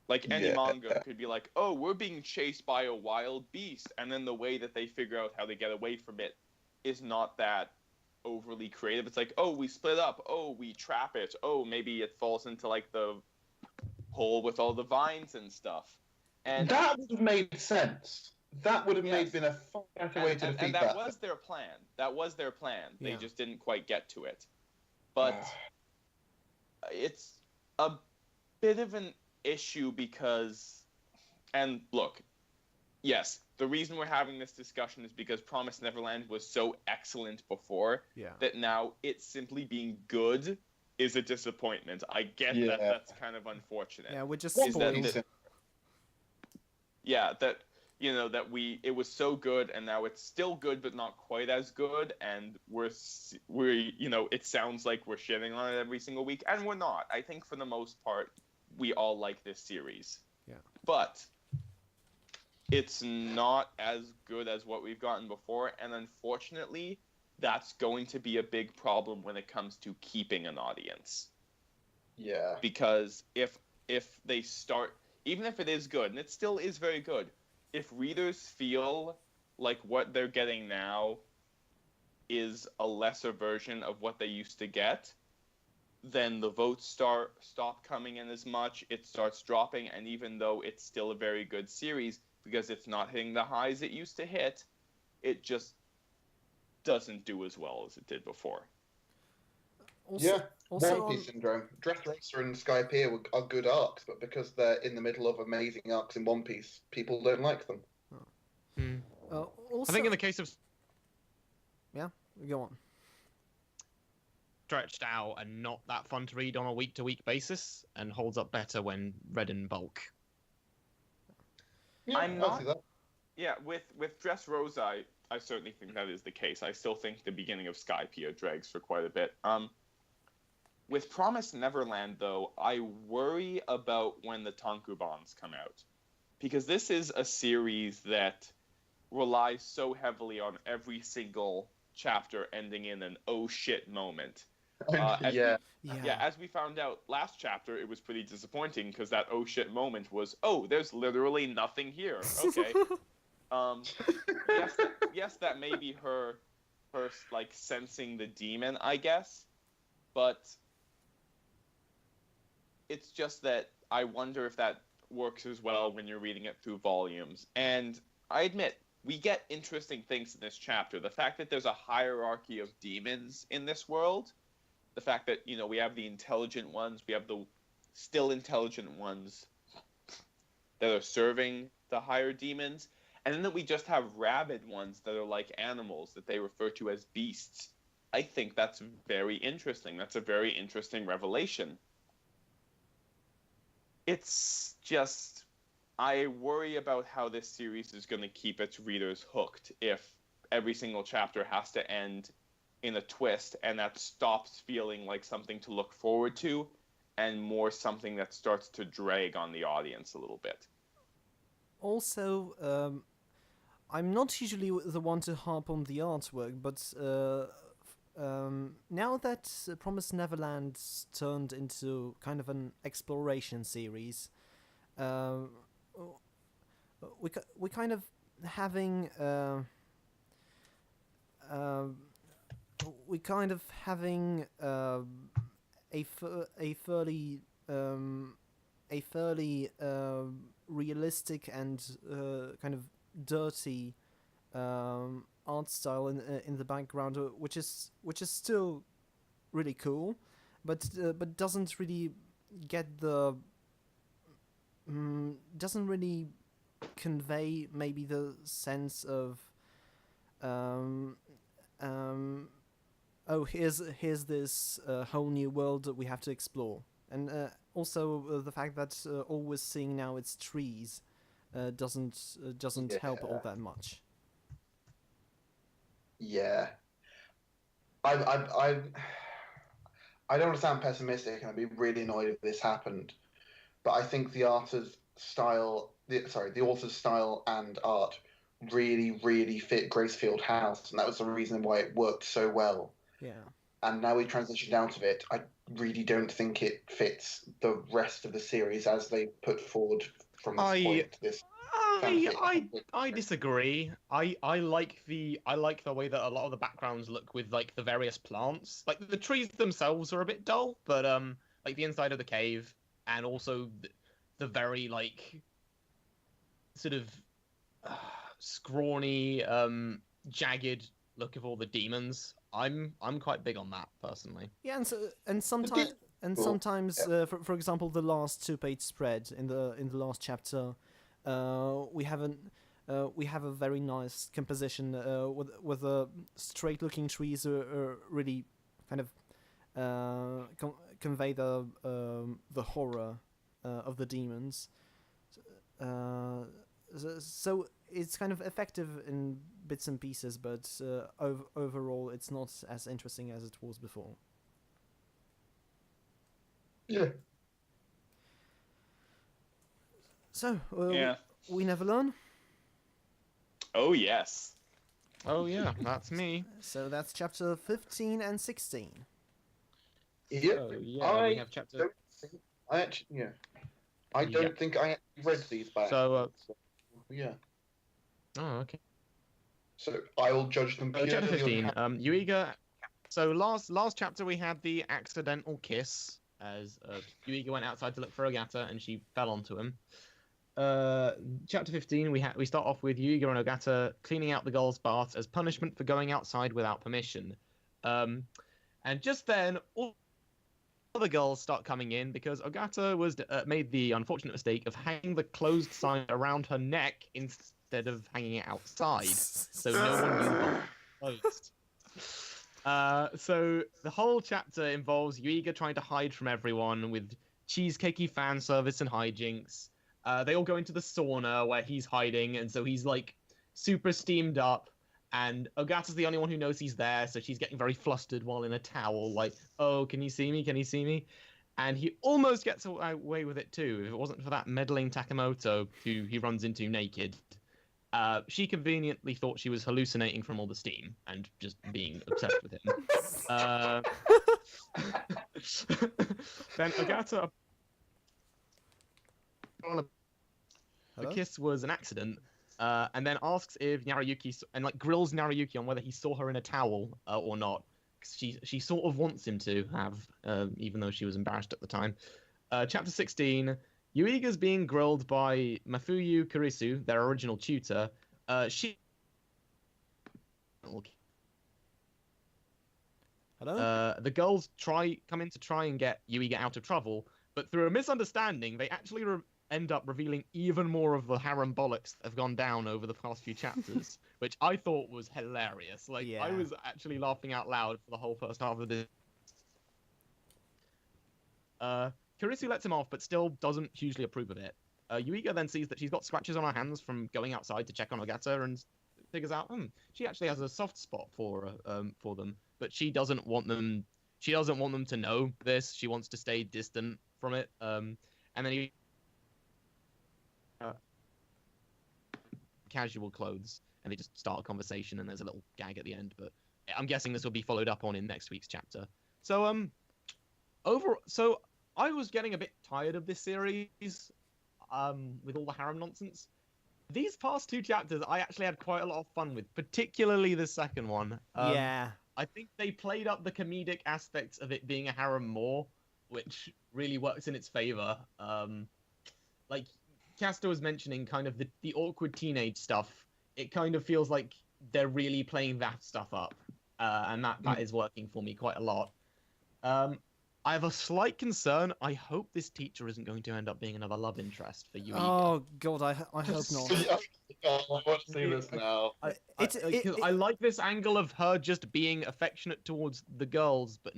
C: Like any manga could be like, oh, we're being chased by a wild beast, and then the way that they figure out how to get away from it is not that overly creative. It's like, oh, we split up, oh, we trap it, oh, maybe it falls into like the hole with all the vines and stuff. And
E: that would have made sense. That would have been a far better way to defeat
C: and that was their plan. That was their plan. They just didn't quite get to it. But it's a bit of an issue because, and look, yes, the reason we're having this discussion is because Promised Neverland was so excellent before that now it's simply being good is a disappointment. I get that that's kind of unfortunate.
A: Yeah, we're just
C: spoiled. It was so good and now it's still good but not quite as good, and we're it sounds like we're shitting on it every single week, and we're not. I think for the most part we all like this series.
A: Yeah.
C: But it's not as good as what we've gotten before, and unfortunately that's going to be a big problem when it comes to keeping an audience.
E: Yeah.
C: Because if they start, even if it is good, and it still is very good, if readers feel like what they're getting now is a lesser version of what they used to get, then the votes stop coming in as much, it starts dropping, and even though it's still a very good series, because it's not hitting the highs it used to hit, it just doesn't do as well as it did before.
A: Also,
E: One Piece syndrome. Dressrosa and Skypiea are good arcs, but because they're in the middle of amazing arcs in One Piece, people don't like them.
A: Also,
B: I think in the case of
A: go on.
B: stretched out and not that fun to read on a week-to-week basis, and holds up better when read in bulk.
E: Yeah, I'll see that.
C: Yeah, with Dressrosa, I certainly think that is the case. I still think the beginning of Skypiea drags for quite a bit. With Promised Neverland, though, I worry about when the tankobons come out. Because this is a series that relies so heavily on every single chapter ending in an oh shit moment. As we found out last chapter, it was pretty disappointing because that oh shit moment was, oh, there's literally nothing here. Okay. Yes, that may be her like sensing the demon, I guess. But it's just that I wonder if that works as well when you're reading it through volumes. And I admit, we get interesting things in this chapter. The fact that there's a hierarchy of demons in this world, the fact that, we have the intelligent ones, we have the still intelligent ones that are serving the higher demons, and then that we just have rabid ones that are like animals that they refer to as beasts. I think that's very interesting. That's a very interesting revelation. It's just, I worry about how this series is going to keep its readers hooked if every single chapter has to end in a twist, and that stops feeling like something to look forward to and more something that starts to drag on the audience a little bit.
A: Also, I'm not usually the one to harp on the artwork, but now that Promised Neverland's turned into kind of an exploration series, we kind of having a fairly a fairly realistic and kind of dirty art style in the background, which is still really cool, but doesn't really get the doesn't really convey maybe the sense of oh, here's this whole new world that we have to explore, and also the fact that all we're seeing now is trees doesn't help all that much.
E: Yeah. I don't want to sound pessimistic, and I'd be really annoyed if this happened. But I think the author's style and art really, really fit Gracefield House, and that was the reason why it worked so well.
A: Yeah.
E: And now we transitioned out of it. I really don't think it fits the rest of the series as they put forward from this point to this.
B: I disagree. I like the way that a lot of the backgrounds look with like the various plants. Like the trees themselves are a bit dull, but like the inside of the cave and also the very like sort of scrawny, jagged look of all the demons. I'm quite big on that personally.
A: Yeah, and sometimes for example, the last 2-page spread in the last chapter, we have a very nice composition with the straight looking trees are really kind of convey the horror of the demons. So it's kind of effective in bits and pieces, but overall it's not as interesting as it was before.
E: Yeah.
A: So,
C: Yeah.
A: we never learn.
C: Oh yes.
B: Oh yeah, that's me.
A: So that's chapter 15 and 16.
E: Yeah.
B: So, yeah, we have chapter.
E: I don't think I read these back.
B: So,
E: yeah.
B: Oh, okay.
E: So I'll judge them.
B: Chapter 15. Yuiga. So last chapter we had the accidental kiss as Yuiga went outside to look for Ogata and she fell onto him. Chapter 15 we start off with Yuiga and Ogata cleaning out the girls' bath as punishment for going outside without permission. And just then all the girls start coming in because Ogata was made the unfortunate mistake of hanging the closed sign around her neck instead of hanging it outside, so no one knew what it was closed. So the whole chapter involves Yuiga trying to hide from everyone with cheesecakey fan service and hijinks. They all go into the sauna where he's hiding, and so he's like super steamed up. And Ogata's the only one who knows he's there, so she's getting very flustered while in a towel, like, oh, can you see me? Can you see me? And he almost gets away with it too, if it wasn't for that meddling Takamoto, who he runs into naked. She conveniently thought she was hallucinating from all the steam and just being obsessed with him. Then Ogata... The kiss was an accident. And then asks if Narayuki and like grills Narayuki on whether he saw her in a towel or not. She sort of wants him to have, even though she was embarrassed at the time. Chapter 16, Yuiga's being grilled by Mafuyu Kurisu, their original tutor.
A: Hello?
B: The girls come in to try and get Yuiga out of trouble, but through a misunderstanding, they actually end up revealing even more of the harem bollocks that have gone down over the past few chapters, which I thought was hilarious. Like,
A: yeah.
B: I was actually laughing out loud for the whole first half of this. Kurisu lets him off, but still doesn't hugely approve of it. Yuiga then sees that she's got scratches on her hands from going outside to check on Ogata, and figures out, she actually has a soft spot for them, but she doesn't want them to know this. She wants to stay distant from it. And then he casual clothes, and they just start a conversation, and there's a little gag at the end, but I'm guessing this will be followed up on in next week's chapter. So I was getting a bit tired of this series with all the harem nonsense. These past 2 chapters I actually had quite a lot of fun with, particularly the second one.
A: Yeah.
B: I think they played up the comedic aspects of it being a harem more, which really works in its favor.
D: like Castor was mentioning, kind of the awkward teenage stuff. It kind of feels like they're really playing that stuff up, and that is working for me quite a lot. I have a slight concern. I hope this teacher isn't going to end up being another love interest for Yuiga.
A: Oh god, I hope not.
E: I want to see this now.
D: I like this angle of her just being affectionate towards the girls, but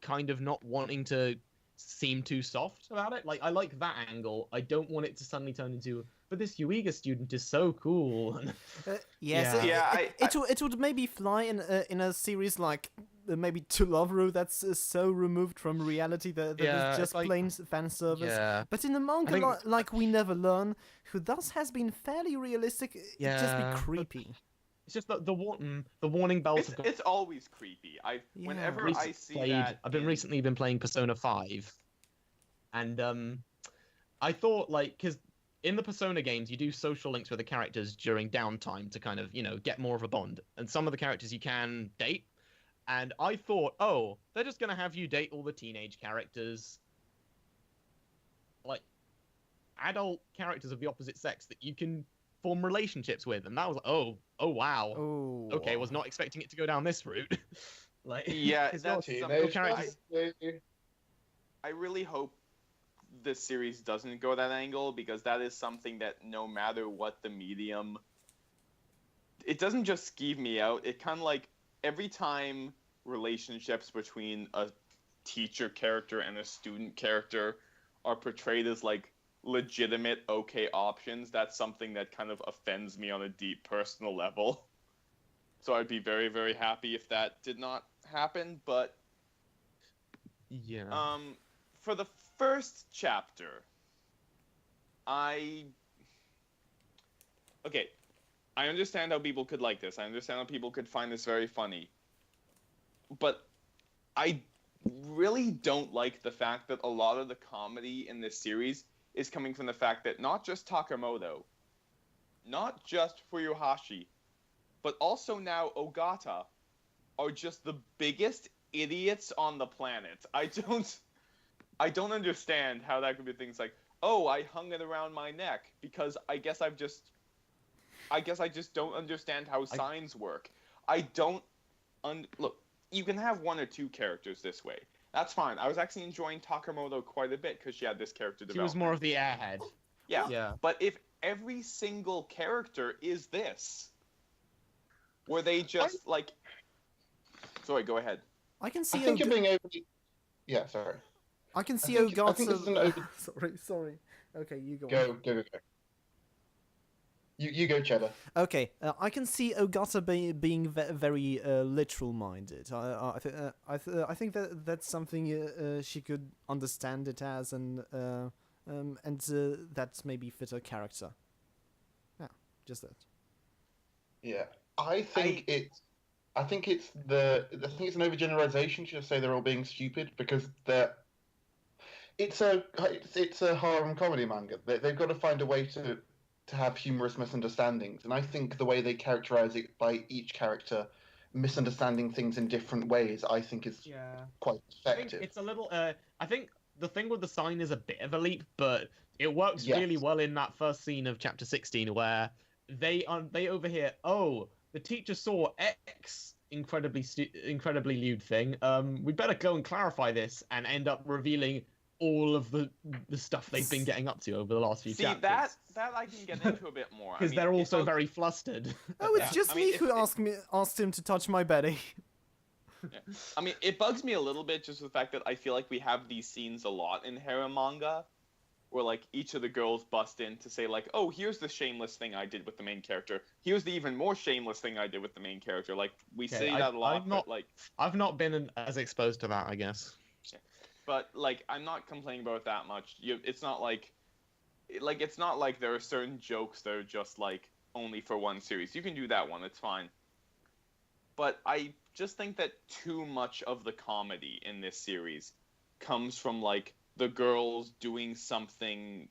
D: kind of not wanting to seem too soft about it. Like, I like that angle. I don't want it to suddenly turn into, but this Yuiga student is so cool.
A: Yes,
C: Yeah.
A: it would maybe fly in a series like maybe To Love Ru that's so removed from reality that it's just
D: like,
A: plain fan service.
D: Yeah.
A: But in the manga, like We Never Learn, who thus has been fairly realistic, it just be creepy.
D: It's just the warning bells have got.
C: It's always creepy. Whenever I see that,
D: I've recently been playing Persona 5, and I thought, like, because in the Persona games you do social links with the characters during downtime to kind of get more of a bond, and some of the characters you can date, and I thought, oh, they're just gonna have you date all the teenage characters, like adult characters of the opposite sex that you can form relationships with, and that was oh wow.
A: Oh.
D: Okay, was not expecting it to go down this route. Like,
C: yeah, that's
E: Teenage
C: I really hope this series doesn't go that angle, because that is something that no matter what the medium, it doesn't just skeeve me out. It kind of like every time relationships between a teacher character and a student character are portrayed as like legitimate okay options, that's something that kind of offends me on a deep personal level. So I'd be very, very happy if that did not happen. But
D: yeah.
C: For the first chapter, I understand how people could like this. I understand how people could find this very funny. But I really don't like the fact that a lot of the comedy in this series is coming from the fact that not just Takamoto, not just Furuhashi, but also now Ogata are just the biggest idiots on the planet. I don't understand how that could be things like, oh, I hung it around my neck because I guess I just don't understand how signs work. Look, you can have one or two characters this way. That's fine. I was actually enjoying Takamoto quite a bit because she had this character development.
D: She was more of the airhead.
C: Yeah. But if every single character is this, where they just like... Sorry, go ahead.
A: I can see.
E: I think you're being overly. Yeah, sorry.
A: I can see
E: I think
A: Ogata.
E: this is an over...
A: Sorry. Okay, you go.
E: Go. You go, Cheddar.
A: Okay, I can see Ogata being very literal-minded. I think that's something she could understand it as, and that's maybe fit her character. Yeah, just that.
E: Yeah, I think it's an overgeneralization to just say they're all being stupid, because it's a harem comedy manga. They've got to find a way to have humorous misunderstandings, and I think the way they characterize it by each character misunderstanding things in different ways, I think is quite effective.
D: I think it's a little. I think the thing with the sign is a bit of a leap, but it works really well in that first scene of chapter 16 where they overhear, oh, the teacher saw X incredibly lewd thing. We better go and clarify this, and end up revealing all of the stuff they've been getting up to over the last few chapters.
C: That I can get into a bit more.
D: Because they're also very flustered.
A: Oh, it's just me who asked him to touch my belly.
C: Yeah. I mean, it bugs me a little bit just the fact that I feel like we have these scenes a lot in harem manga, where like each of the girls bust in to say like, oh, here's the shameless thing I did with the main character. Here's the even more shameless thing I did with the main character. Like we say that a lot, but like
D: I've not been as exposed to that, I guess.
C: But like I'm not complaining about it that much. It's not like there are certain jokes that are just like only for one series. You can do that one, it's fine. But I just think that too much of the comedy in this series comes from like the girls doing something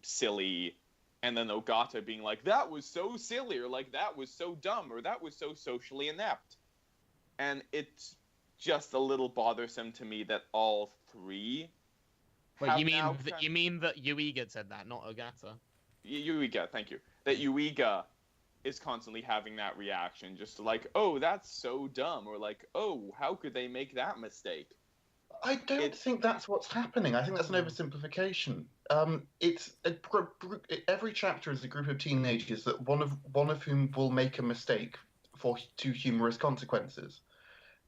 C: silly, and then Ogata being like, that was so silly, or like that was so dumb, or that was so socially inept. And it's just a little bothersome to me that all three
D: Wait,
C: have
D: you mean
C: now
D: you mean that Yuiga said that, not Ogata?
C: Yuiga, thank you. That Yuiga is constantly having that reaction, just like, oh, that's so dumb, or like, oh, how could they make that mistake?
E: I don't think that's what's happening. I think that's an oversimplification. Every chapter is a group of teenagers that one of whom will make a mistake to humorous consequences.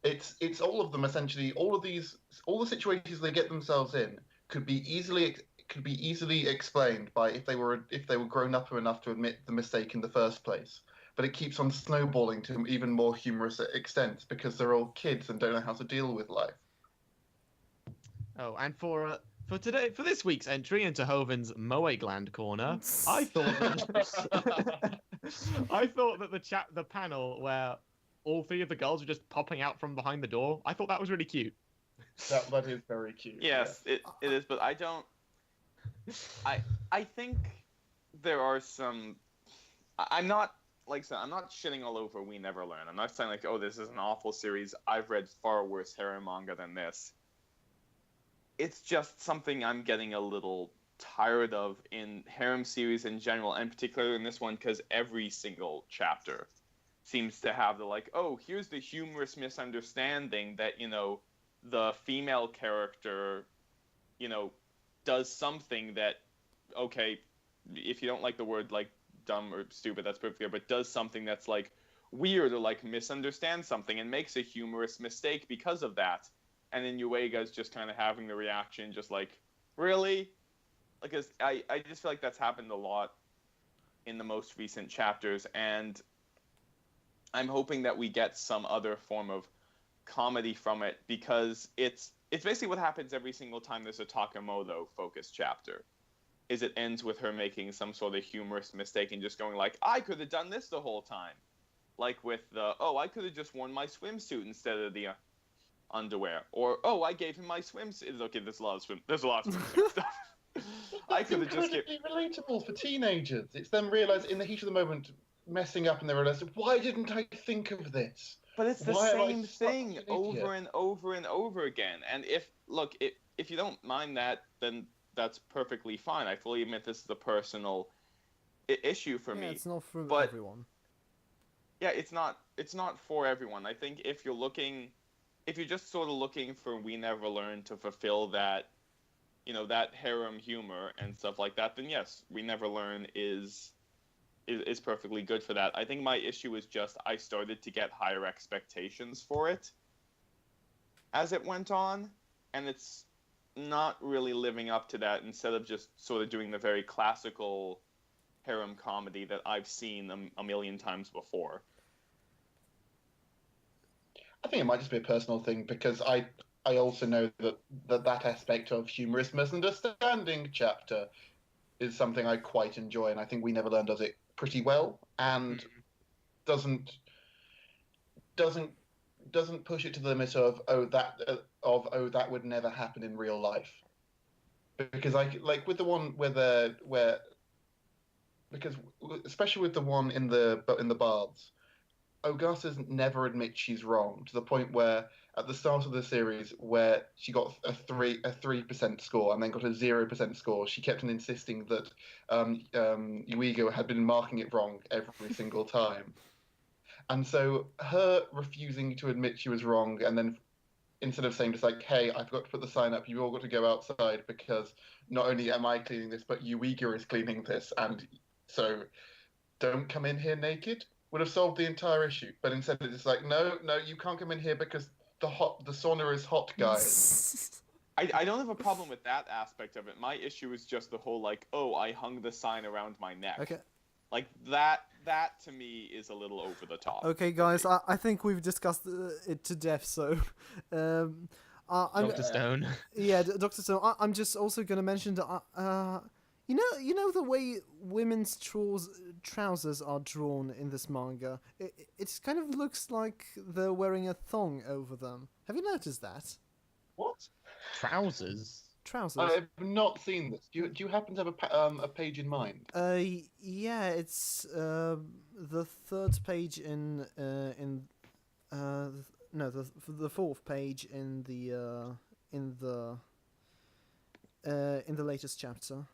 E: It's all of them essentially. All the situations they get themselves in could be easily explained by if they were grown up enough to admit the mistake in the first place. But it keeps on snowballing to even more humorous extents because they're all kids and don't know how to deal with life.
D: Oh, and for this week's entry into Hovin's Moe Gland corner, I thought that I thought that the panel where all three of the girls were just popping out from behind the door, I thought that was really cute.
E: That is very cute.
C: Yes, it is, but I don't. I think there are some. I'm not like I said, I'm not shitting all over We Never Learn. I'm not saying like, oh, this is an awful series. I've read far worse harem manga than this. It's just something I'm getting a little tired of in harem series in general, and particularly in this one, because every single chapter seems to have the like, oh, here's the humorous misunderstanding that, the female character, does something that, okay, if you don't like the word like dumb or stupid, that's perfectly good, but does something that's like weird or like misunderstands something and makes a humorous mistake because of that. And then Yuega's just kind of having the reaction, just like, really? Like, I just feel like that's happened a lot in the most recent chapters, and I'm hoping that we get some other form of comedy from it, because it's basically what happens every single time there's a Takamoto focused chapter, is it ends with her making some sort of humorous mistake and just going like, I could have done this the whole time. Like with the, oh, I could have just worn my swimsuit instead of the underwear, or oh, I gave him my swimsuit. Okay, there's a lot of swimsuit stuff. I could have just
E: relatable for teenagers. It's them realize in the heat of the moment messing up, and they realize, why didn't I think of this?
C: But it's the same thing over and over and over again. And if you don't mind that, then that's perfectly fine. I fully admit this is a personal issue for me.
A: It's not for everyone.
C: Yeah, it's not for everyone. I think if you're just sort of looking for We Never Learn to fulfill that, that harem humor and stuff like that, then yes, We Never Learn is perfectly good for that. I think my issue is just I started to get higher expectations for it as it went on, and it's not really living up to that, instead of just sort of doing the very classical harem comedy that I've seen a million times before.
E: I think it might just be a personal thing, because I also know that aspect of humorous misunderstanding chapter is something I quite enjoy, and I think We Never Learn does it pretty well, and doesn't push it to the limit of that would never happen in real life. Because like with the one because especially with the one in the baths, Ogata never admits she's wrong, to the point where at the start of the series, where she got a 3% score and then got a 0% score, she kept on insisting that Yuigo had been marking it wrong every single time. And so her refusing to admit she was wrong, and then instead of saying just like, hey, I forgot to put the sign up, you all got to go outside because not only am I cleaning this, but Yuigo is cleaning this, and so don't come in here naked, would have solved the entire issue. But instead it's just like, no, you can't come in here because the sauna is hot, guys.
C: I don't have a problem with that aspect of it. My issue is just the whole like, oh, I hung the sign around my neck.
A: Okay.
C: Like that to me is a little over the top.
A: Okay, guys, I think we've discussed it to death, so
D: Dr. Stone.
A: Yeah, Dr. Stone. I'm just also going to mention that you know the way women's trousers are drawn in this manga. It kind of looks like they're wearing a thong over them. Have you noticed that?
E: What?
D: Trousers?
A: Trousers.
E: I have not seen this. Do you happen to have a page in mind?
A: Yeah, it's the third page in the fourth page in the in the latest chapter,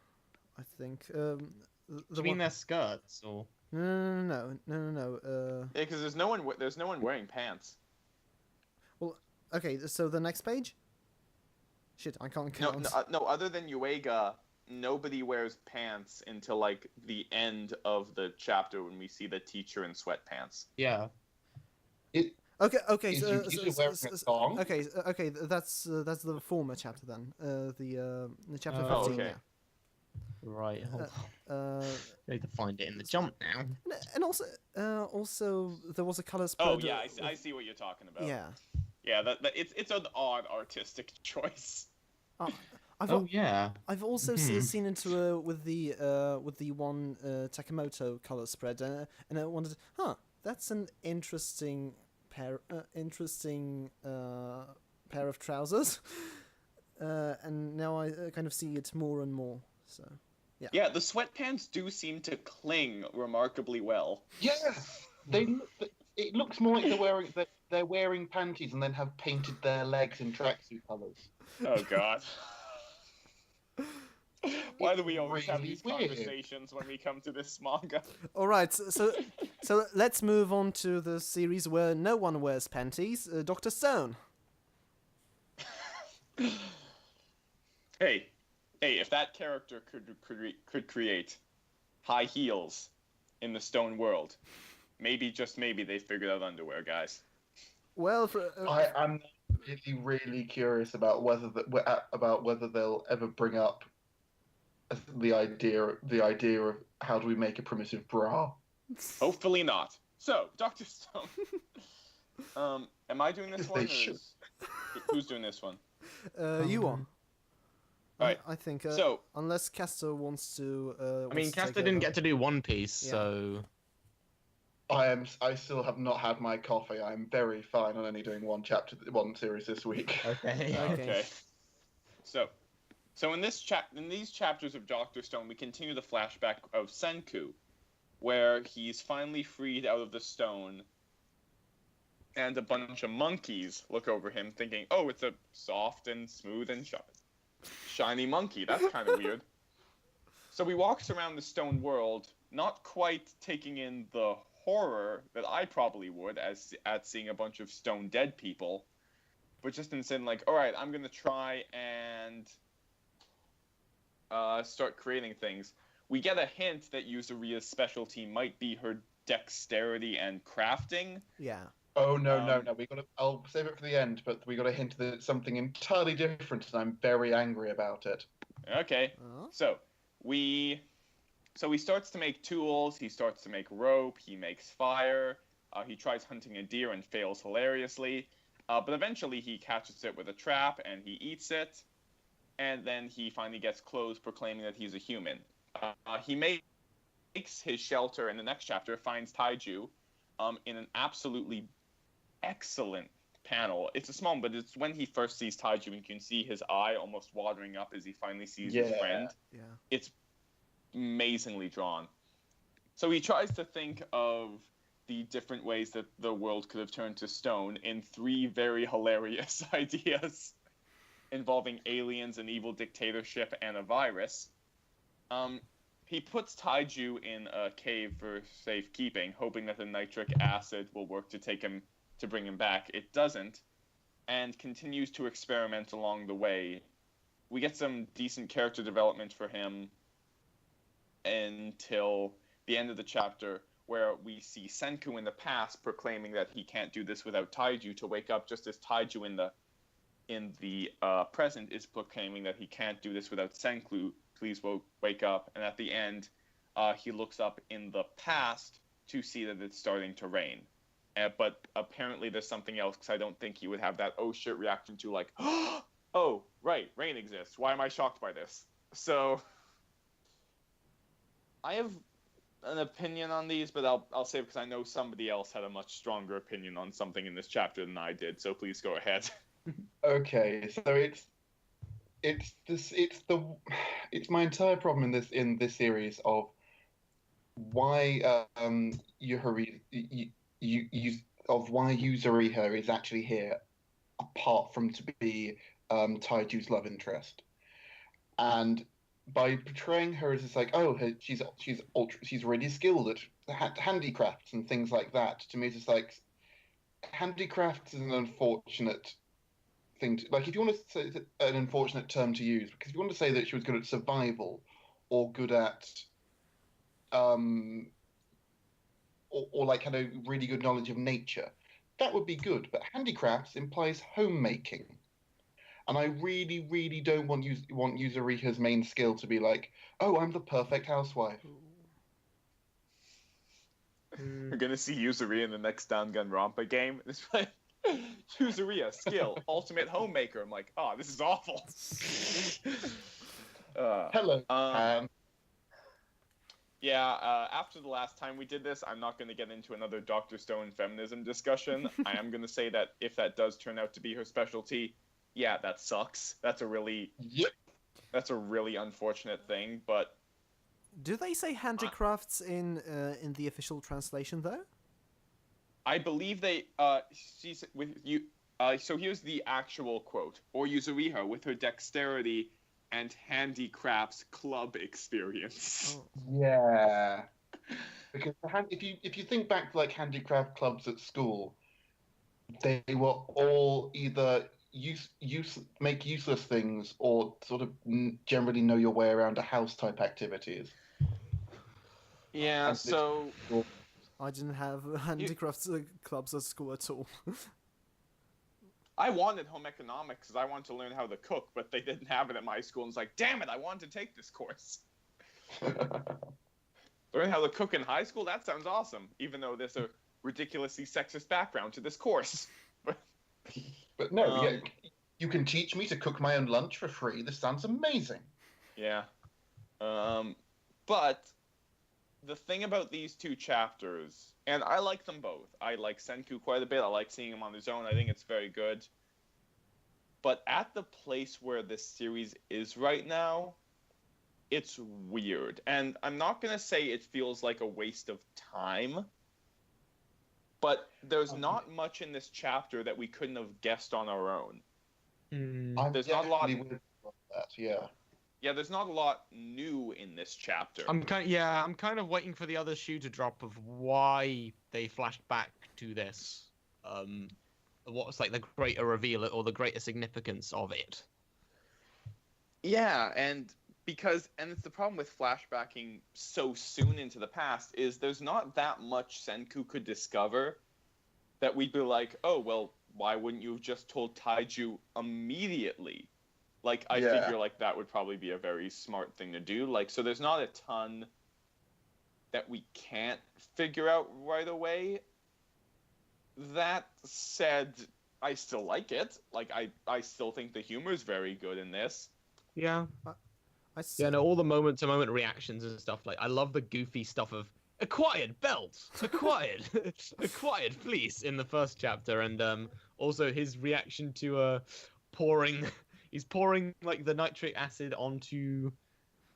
A: I think.
D: Do you mean their skirts or?
A: No.
C: Yeah, because there's no one wearing pants.
A: Well, okay. So the next page. Shit, I can't
C: No,
A: count.
C: no, other than Uega, nobody wears pants until like the end of the chapter when we see the teacher in sweatpants.
D: Yeah.
A: Okay.
E: Is Yukito wearing a thong?
A: Okay. That's the former chapter then. The chapter
D: Oh,
A: 15.
C: okay.
A: Yeah.
D: Right. Hold on.
A: Uh,
D: I need to find it in the jump now.
A: and also there was a color spread.
C: Oh yeah, I see what you're talking about.
A: Yeah.
C: Yeah, it's an odd artistic choice.
D: Yeah.
A: I've also seen it with the one Takamoto color spread, and I wondered, that's an interesting pair of trousers, and now I kind of see it more and more. So, yeah.
C: Yeah, the sweatpants do seem to cling remarkably well.
E: Yeah, it looks more like they're wearing panties and then have painted their legs in tracksuit colours.
C: Oh God. Why do we always have
E: really
C: these
E: weird.
C: conversations when we come to this manga?
A: All right, so let's move on to the series where no one wears panties. Dr. Stone.
C: Hey, if that character could create high heels in the stone world, maybe, just maybe, they figured out underwear, guys.
A: Well,
E: I'm really curious about whether they'll ever bring up the idea of how do we make a primitive bra.
C: Hopefully not. So, Dr. Stone. Am I doing this
E: They
C: one?
E: should.
C: Who's doing this one?
A: you are.
C: Alright,
A: I think.
C: so,
A: unless Kastor wants to.
D: I mean, Kastor didn't get to do One Piece,
A: Yeah.
D: so.
E: I still have not had my coffee. I'm very fine on only doing one series this week.
D: Okay.
C: Okay. So in these chapters of Dr. Stone, we continue the flashback of Senku, where he's finally freed out of the stone, and a bunch of monkeys look over him, thinking, "Oh, it's a soft and smooth and shiny monkey. That's kind of weird." So he walks around the stone world, not quite taking in the horror that I probably would at seeing a bunch of stone dead people, but just instead like, all right, I'm gonna try and start creating things. We get a hint that Yuzuria's specialty might be her dexterity and crafting.
A: Yeah.
E: Oh no. I'll save it for the end, but we got a hint that it's something entirely different, and I'm very angry about it.
C: Okay. So he starts to make tools, he starts to make rope, he makes fire, he tries hunting a deer and fails hilariously, but eventually he catches it with a trap and he eats it, and then he finally gets clothes proclaiming that he's a human. He makes his shelter in the next chapter, finds Taiju in an absolutely excellent panel. It's a small, but it's when he first sees Taiju and you can see his eye almost watering up as he finally sees his friend.
A: Yeah.
C: It's amazingly drawn. So he tries to think of the different ways that the world could have turned to stone in 3 very hilarious ideas involving aliens, an evil dictatorship, and a virus. He puts Taiju in a cave for safekeeping, hoping that the nitric acid will work to bring him back. It doesn't, and continues to experiment along the way. We get some decent character development for him until the end of the chapter, where we see Senku in the past proclaiming that he can't do this without Taiju, to wake up just as Taiju in the present is proclaiming that he can't do this without Senku. Please wake up. And at the end, he looks up in the past to see that it's starting to rain. But apparently there's something else, because I don't think he would have that oh shit reaction to like, oh, right, rain exists. Why am I shocked by this? So I have an opinion on these, but I'll say it because I know somebody else had a much stronger opinion on something in this chapter than I did. So please go ahead.
E: Okay, so it's my entire problem in this series of why why Yuzuriha is actually here, apart from to be Taiju's love interest. and by portraying her as this like, oh, she's really skilled at handicrafts and things like that. To me, it's just like handicrafts is an unfortunate thing. Like, if you want to say it's an unfortunate term to use, because if you want to say that she was good at survival or good at or like had a really good knowledge of nature, that would be good. But handicrafts implies homemaking. And I really, really don't want Yuzuriha's main skill to be like, oh, I'm the perfect housewife.
C: We're gonna see Yuzuriha in the next Danganronpa game. It's like Yuzuriha skill, ultimate homemaker. I'm like, oh, this is awful.
E: Hello,
C: Yeah, after the last time we did this, I'm not going to get into another Dr. Stone feminism discussion. I am going to say that if that does turn out to be her specialty, yeah, that sucks. That's a really unfortunate thing, but
A: Do they say handicrafts in the official translation though?
C: I believe they she's with you so here's the actual quote. Or Yuzuriha with her dexterity and handicrafts club experience.
A: Oh.
E: Yeah, because if you think back to like handicraft clubs at school, they were all either make useless things or sort of generally know your way around a house type activities.
C: Yeah, so
A: I didn't have handicrafts clubs at school at all.
C: I wanted home economics because I wanted to learn how to cook, but they didn't have it at my school. And it's like, damn it, I wanted to take this course. Learn how to cook in high school? That sounds awesome, even though there's a ridiculously sexist background to this course.
E: But no, yeah, you can teach me to cook my own lunch for free. This sounds amazing.
C: Yeah. But the thing about these two chapters, and I like them both. I like Senku quite a bit. I like seeing him on his own. I think it's very good. But at the place where this series is right now, it's weird. And I'm not going to say it feels like a waste of time, but there's not much in this chapter that we couldn't have guessed on our own. There's not a lot. Yeah, there's not a lot new in this chapter.
D: I'm kind of waiting for the other shoe to drop of why they flashed back to this. What's like the greater reveal or the greater significance of it?
C: Yeah, and it's the problem with flashbacking so soon into the past is there's not that much Senku could discover that we'd be like, oh, well, why wouldn't you have just told Taiju immediately? Like, I figure, like, that would probably be a very smart thing to do. Like, so there's not a ton that we can't figure out right away. That said, I still like it. Like, I still think the humor is very good in this.
D: Yeah.
A: Yeah,
D: no, all the moment-to-moment reactions and stuff. Like, I love the goofy stuff of acquired belt, acquired, acquired fleece in the first chapter, and also his reaction to pouring. He's pouring like the nitric acid onto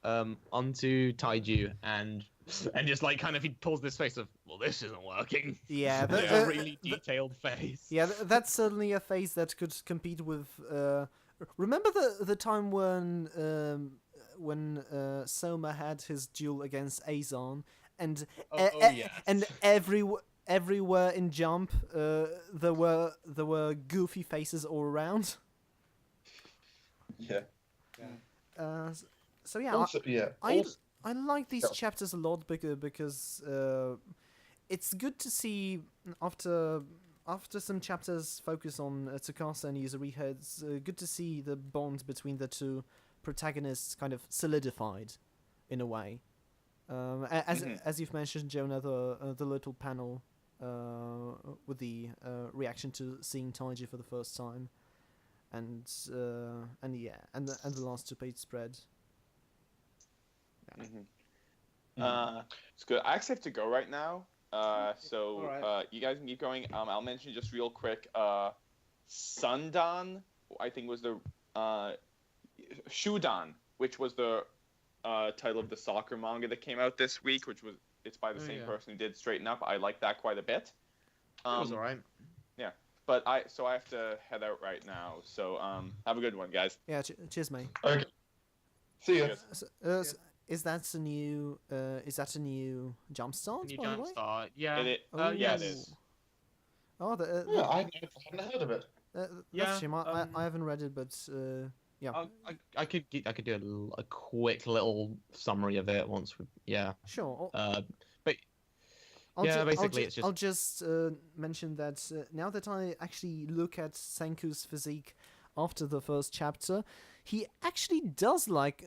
D: Taiju, and just like kind of he pulls this face of, well, this isn't working.
A: Yeah,
D: a really detailed face.
A: Yeah, that's certainly a face that could compete with. Remember the time when Souma had his duel against Azon, and
D: yes.
A: and everywhere in Jump, there were goofy faces all around.
E: Yeah.
A: So yeah,
E: Also,
A: I like these chapters a lot because it's good to see after some chapters focus on Tsukasa and Yuzuriha. It's good to see the bond between the two protagonists kind of solidified in a way. As you've mentioned, Jonah, the little panel with the reaction to seeing Taiji for the first time. And the last 2-page spread.
C: Yeah. Mm-hmm. It's good. I actually have to go right now. So you guys can keep going. I'll mention just real quick. Sundan, I think was the Shudan, which was the title of the soccer manga that came out this week, it's by the same person who did Straighten Up. I like that quite a bit.
D: It was alright.
C: Yeah. But I have to head out right now. So have a good one, guys.
A: Yeah, cheers, mate.
E: Okay. See ya.
A: Is that a new Jumpstart?
D: New
A: by the way?
D: Jumpstart. Yeah.
A: Oh,
C: yeah, it
D: yes.
C: is.
A: Oh,
E: Yeah, I hadn't heard of it.
A: that's
D: Yeah,
A: a shame. I haven't read it, but yeah.
D: I could do a quick little summary of it once. Yeah.
A: Sure.
D: But basically it's just.
A: I'll just mention that now that I actually look at Senku's physique after the first chapter, he actually does look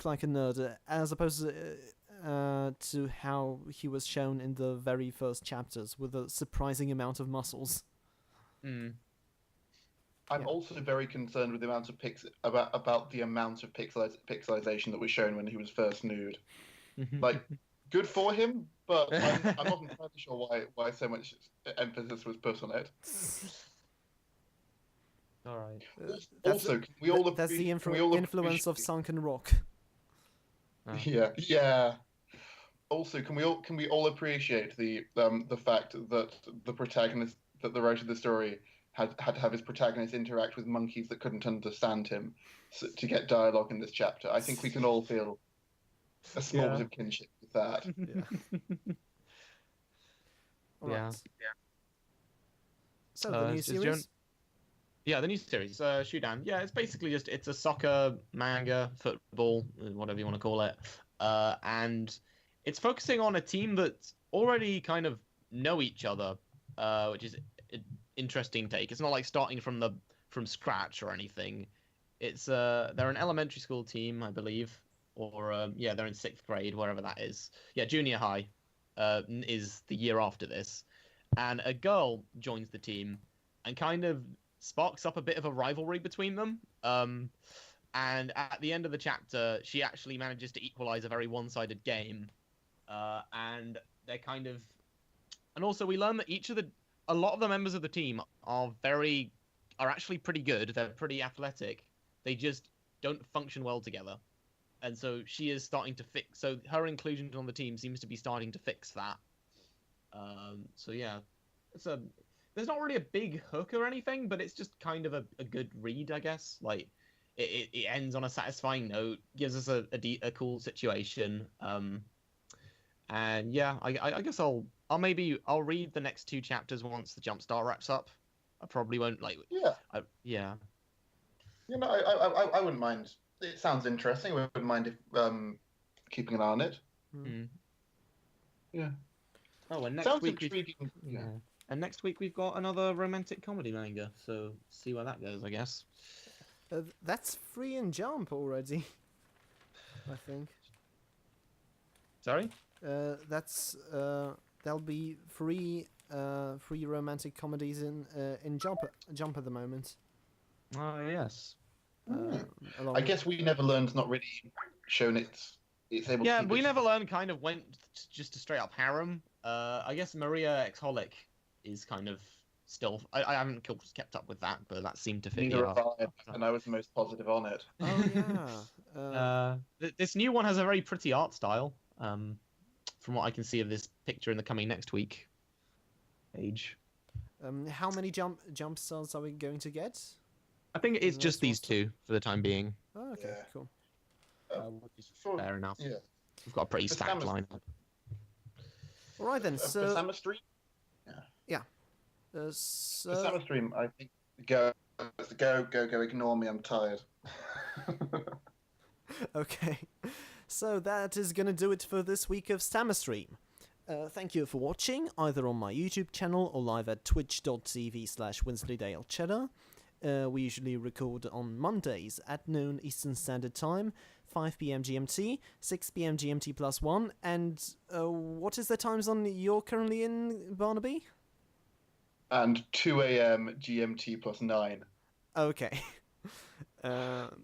A: like a nerd, as opposed to how he was shown in the very first chapters with a surprising amount of muscles.
D: Mm.
E: I'm also very concerned with the amount of about the amount of pixelization that was shown when he was first nude. Like, good for him, but I'm not entirely sure why so much emphasis was put on it.
D: All right.
E: Also, can we all
A: that's the influence of Sunken Rock.
D: Oh.
E: Yeah. Also, can we all appreciate the fact that the writer of the story had to have his protagonist interact with monkeys that couldn't understand him to get dialogue in this chapter? I think we can all feel a small bit of kinship with that.
A: Yeah. All
D: Yeah.
A: right. So the new
D: is
A: series.
D: Yeah, the new series, Shudan. Yeah, it's basically it's a soccer, manga, football, whatever you want to call it, and it's focusing on a team that already kind of know each other, which is an interesting take. It's not like starting from scratch or anything. It's they're an elementary school team, I believe, or they're in 6th grade, wherever that is. Yeah, junior high is the year after this, and a girl joins the team, and kind of sparks up a bit of a rivalry between them. And at the end of the chapter, she actually manages to equalize a very one-sided game. And they're kind of, and also we learn that a lot of the members of the team are actually pretty good. They're pretty athletic. They just don't function well together. And so she is starting to so her inclusion on the team seems to be starting to fix that. So yeah, there's not really a big hook or anything, but it's just kind of a good read, I guess. Like, it ends on a satisfying note, gives us a cool situation. And yeah, I guess I'll read the next 2 chapters once the Jumpstart wraps up. I probably won't
E: Yeah. You know, I wouldn't mind. It sounds interesting. I wouldn't mind if keeping an eye on it.
D: Mm.
E: Yeah.
D: Oh, and next
E: Sounds
D: week
E: intriguing.
D: yeah. And next week we've got another romantic comedy manga, so see where that goes, I guess.
A: That's free in Jump already, I think.
D: Sorry?
A: There'll be free romantic comedies in Jump at the moment.
D: Oh yes.
A: Along
E: I guess We Never Learned's not really shown it's able to.
D: Yeah,
E: keep
D: We
E: its-
D: Never Learn kind of went just a straight up harem. I guess Maria Exholic is kind of still. I haven't kept up with that, but that seemed to fit
E: Neither
D: here.
E: have I, and I was the most positive on it.
A: Oh yeah.
D: This new one has a very pretty art style. From what I can see of this picture in the coming next week page.
A: How many jump stars are we going to get?
D: I think it's
A: Next
D: just these
A: one.
D: 2 for the time being.
A: Oh, okay,
E: Yeah.
A: cool.
D: Which is
E: For-
D: fair enough.
E: Yeah.
D: We've got a pretty
E: For
D: stacked
E: Stammer's-
D: line.
A: All right then.
E: For
A: So,
E: Summer Stream, for
A: so
E: Summer Stream, I think go. Ignore me. I'm tired.
A: okay. So that is gonna do it for this week of Stammer Stream. Thank you for watching, either on my YouTube channel or live at twitch.tv/Wensleydale Cheddar. We usually record on Mondays at noon Eastern Standard Time, 5 p.m. GMT, 6 p.m. GMT +1, and what is the time zone you're currently in, Barnaby?
E: And 2 a.m. GMT +9.
A: Okay.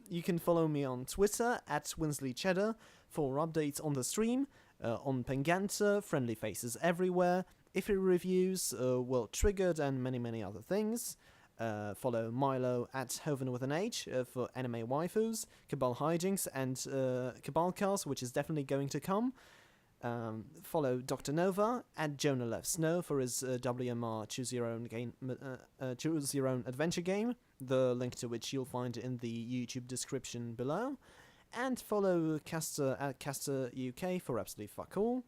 A: You can follow me on Twitter at @WensleyCheddar for updates on the stream, on Penganta, Friendly Faces Everywhere, Iffy Reviews, World Triggered, and many other things. Follow Milo at Hovin with an H for anime waifus, Cabal Hijinks, and Cabalcast, which is definitely going to come. Follow Dr. Nova at Jonah Loves Snow for his WMR Choose Your Own Adventure game, the link to which you'll find in the YouTube description below. And follow Kastor at Kastor UK for absolutely fuck all.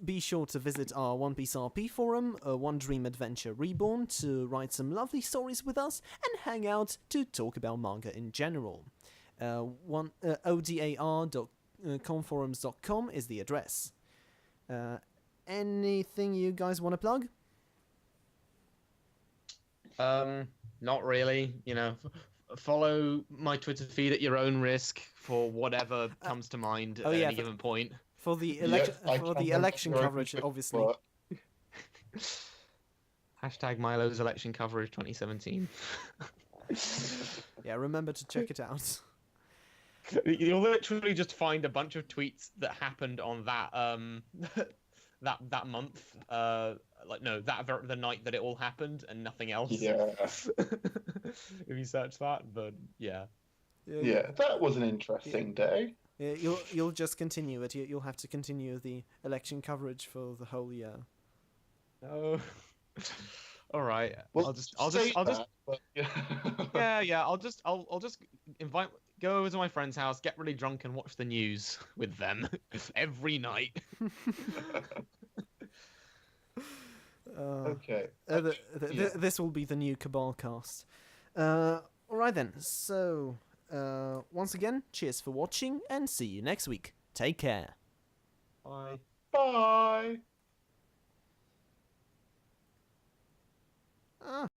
A: Be sure to visit our One Piece RP forum, One Dream Adventure Reborn, to write some lovely stories with us and hang out to talk about manga in general. odar.conforums.com is the address. Anything you guys want to plug?
D: Not really. You know, follow my Twitter feed at your own risk for whatever comes to mind at any given point.
A: For the
E: Yes,
A: election coverage, obviously.
D: Hashtag Milo's election coverage 2017.
A: Yeah, remember to check it out.
D: You'll literally just find a bunch of tweets that happened on that that month. The night that it all happened, and nothing else.
E: Yeah.
D: If you search that, but yeah.
E: Yeah, that was an interesting day.
A: Yeah, you'll just continue it. You'll have to continue the election coverage for the whole year.
D: Oh. All right.
E: Well,
D: I'll just I'll just go over to my friend's house, get really drunk, and watch the news with them every night.
E: Okay.
A: This will be the new Cabal cast. All right then. So, once again, cheers for watching, and see you next week. Take care.
D: Bye.
E: Bye.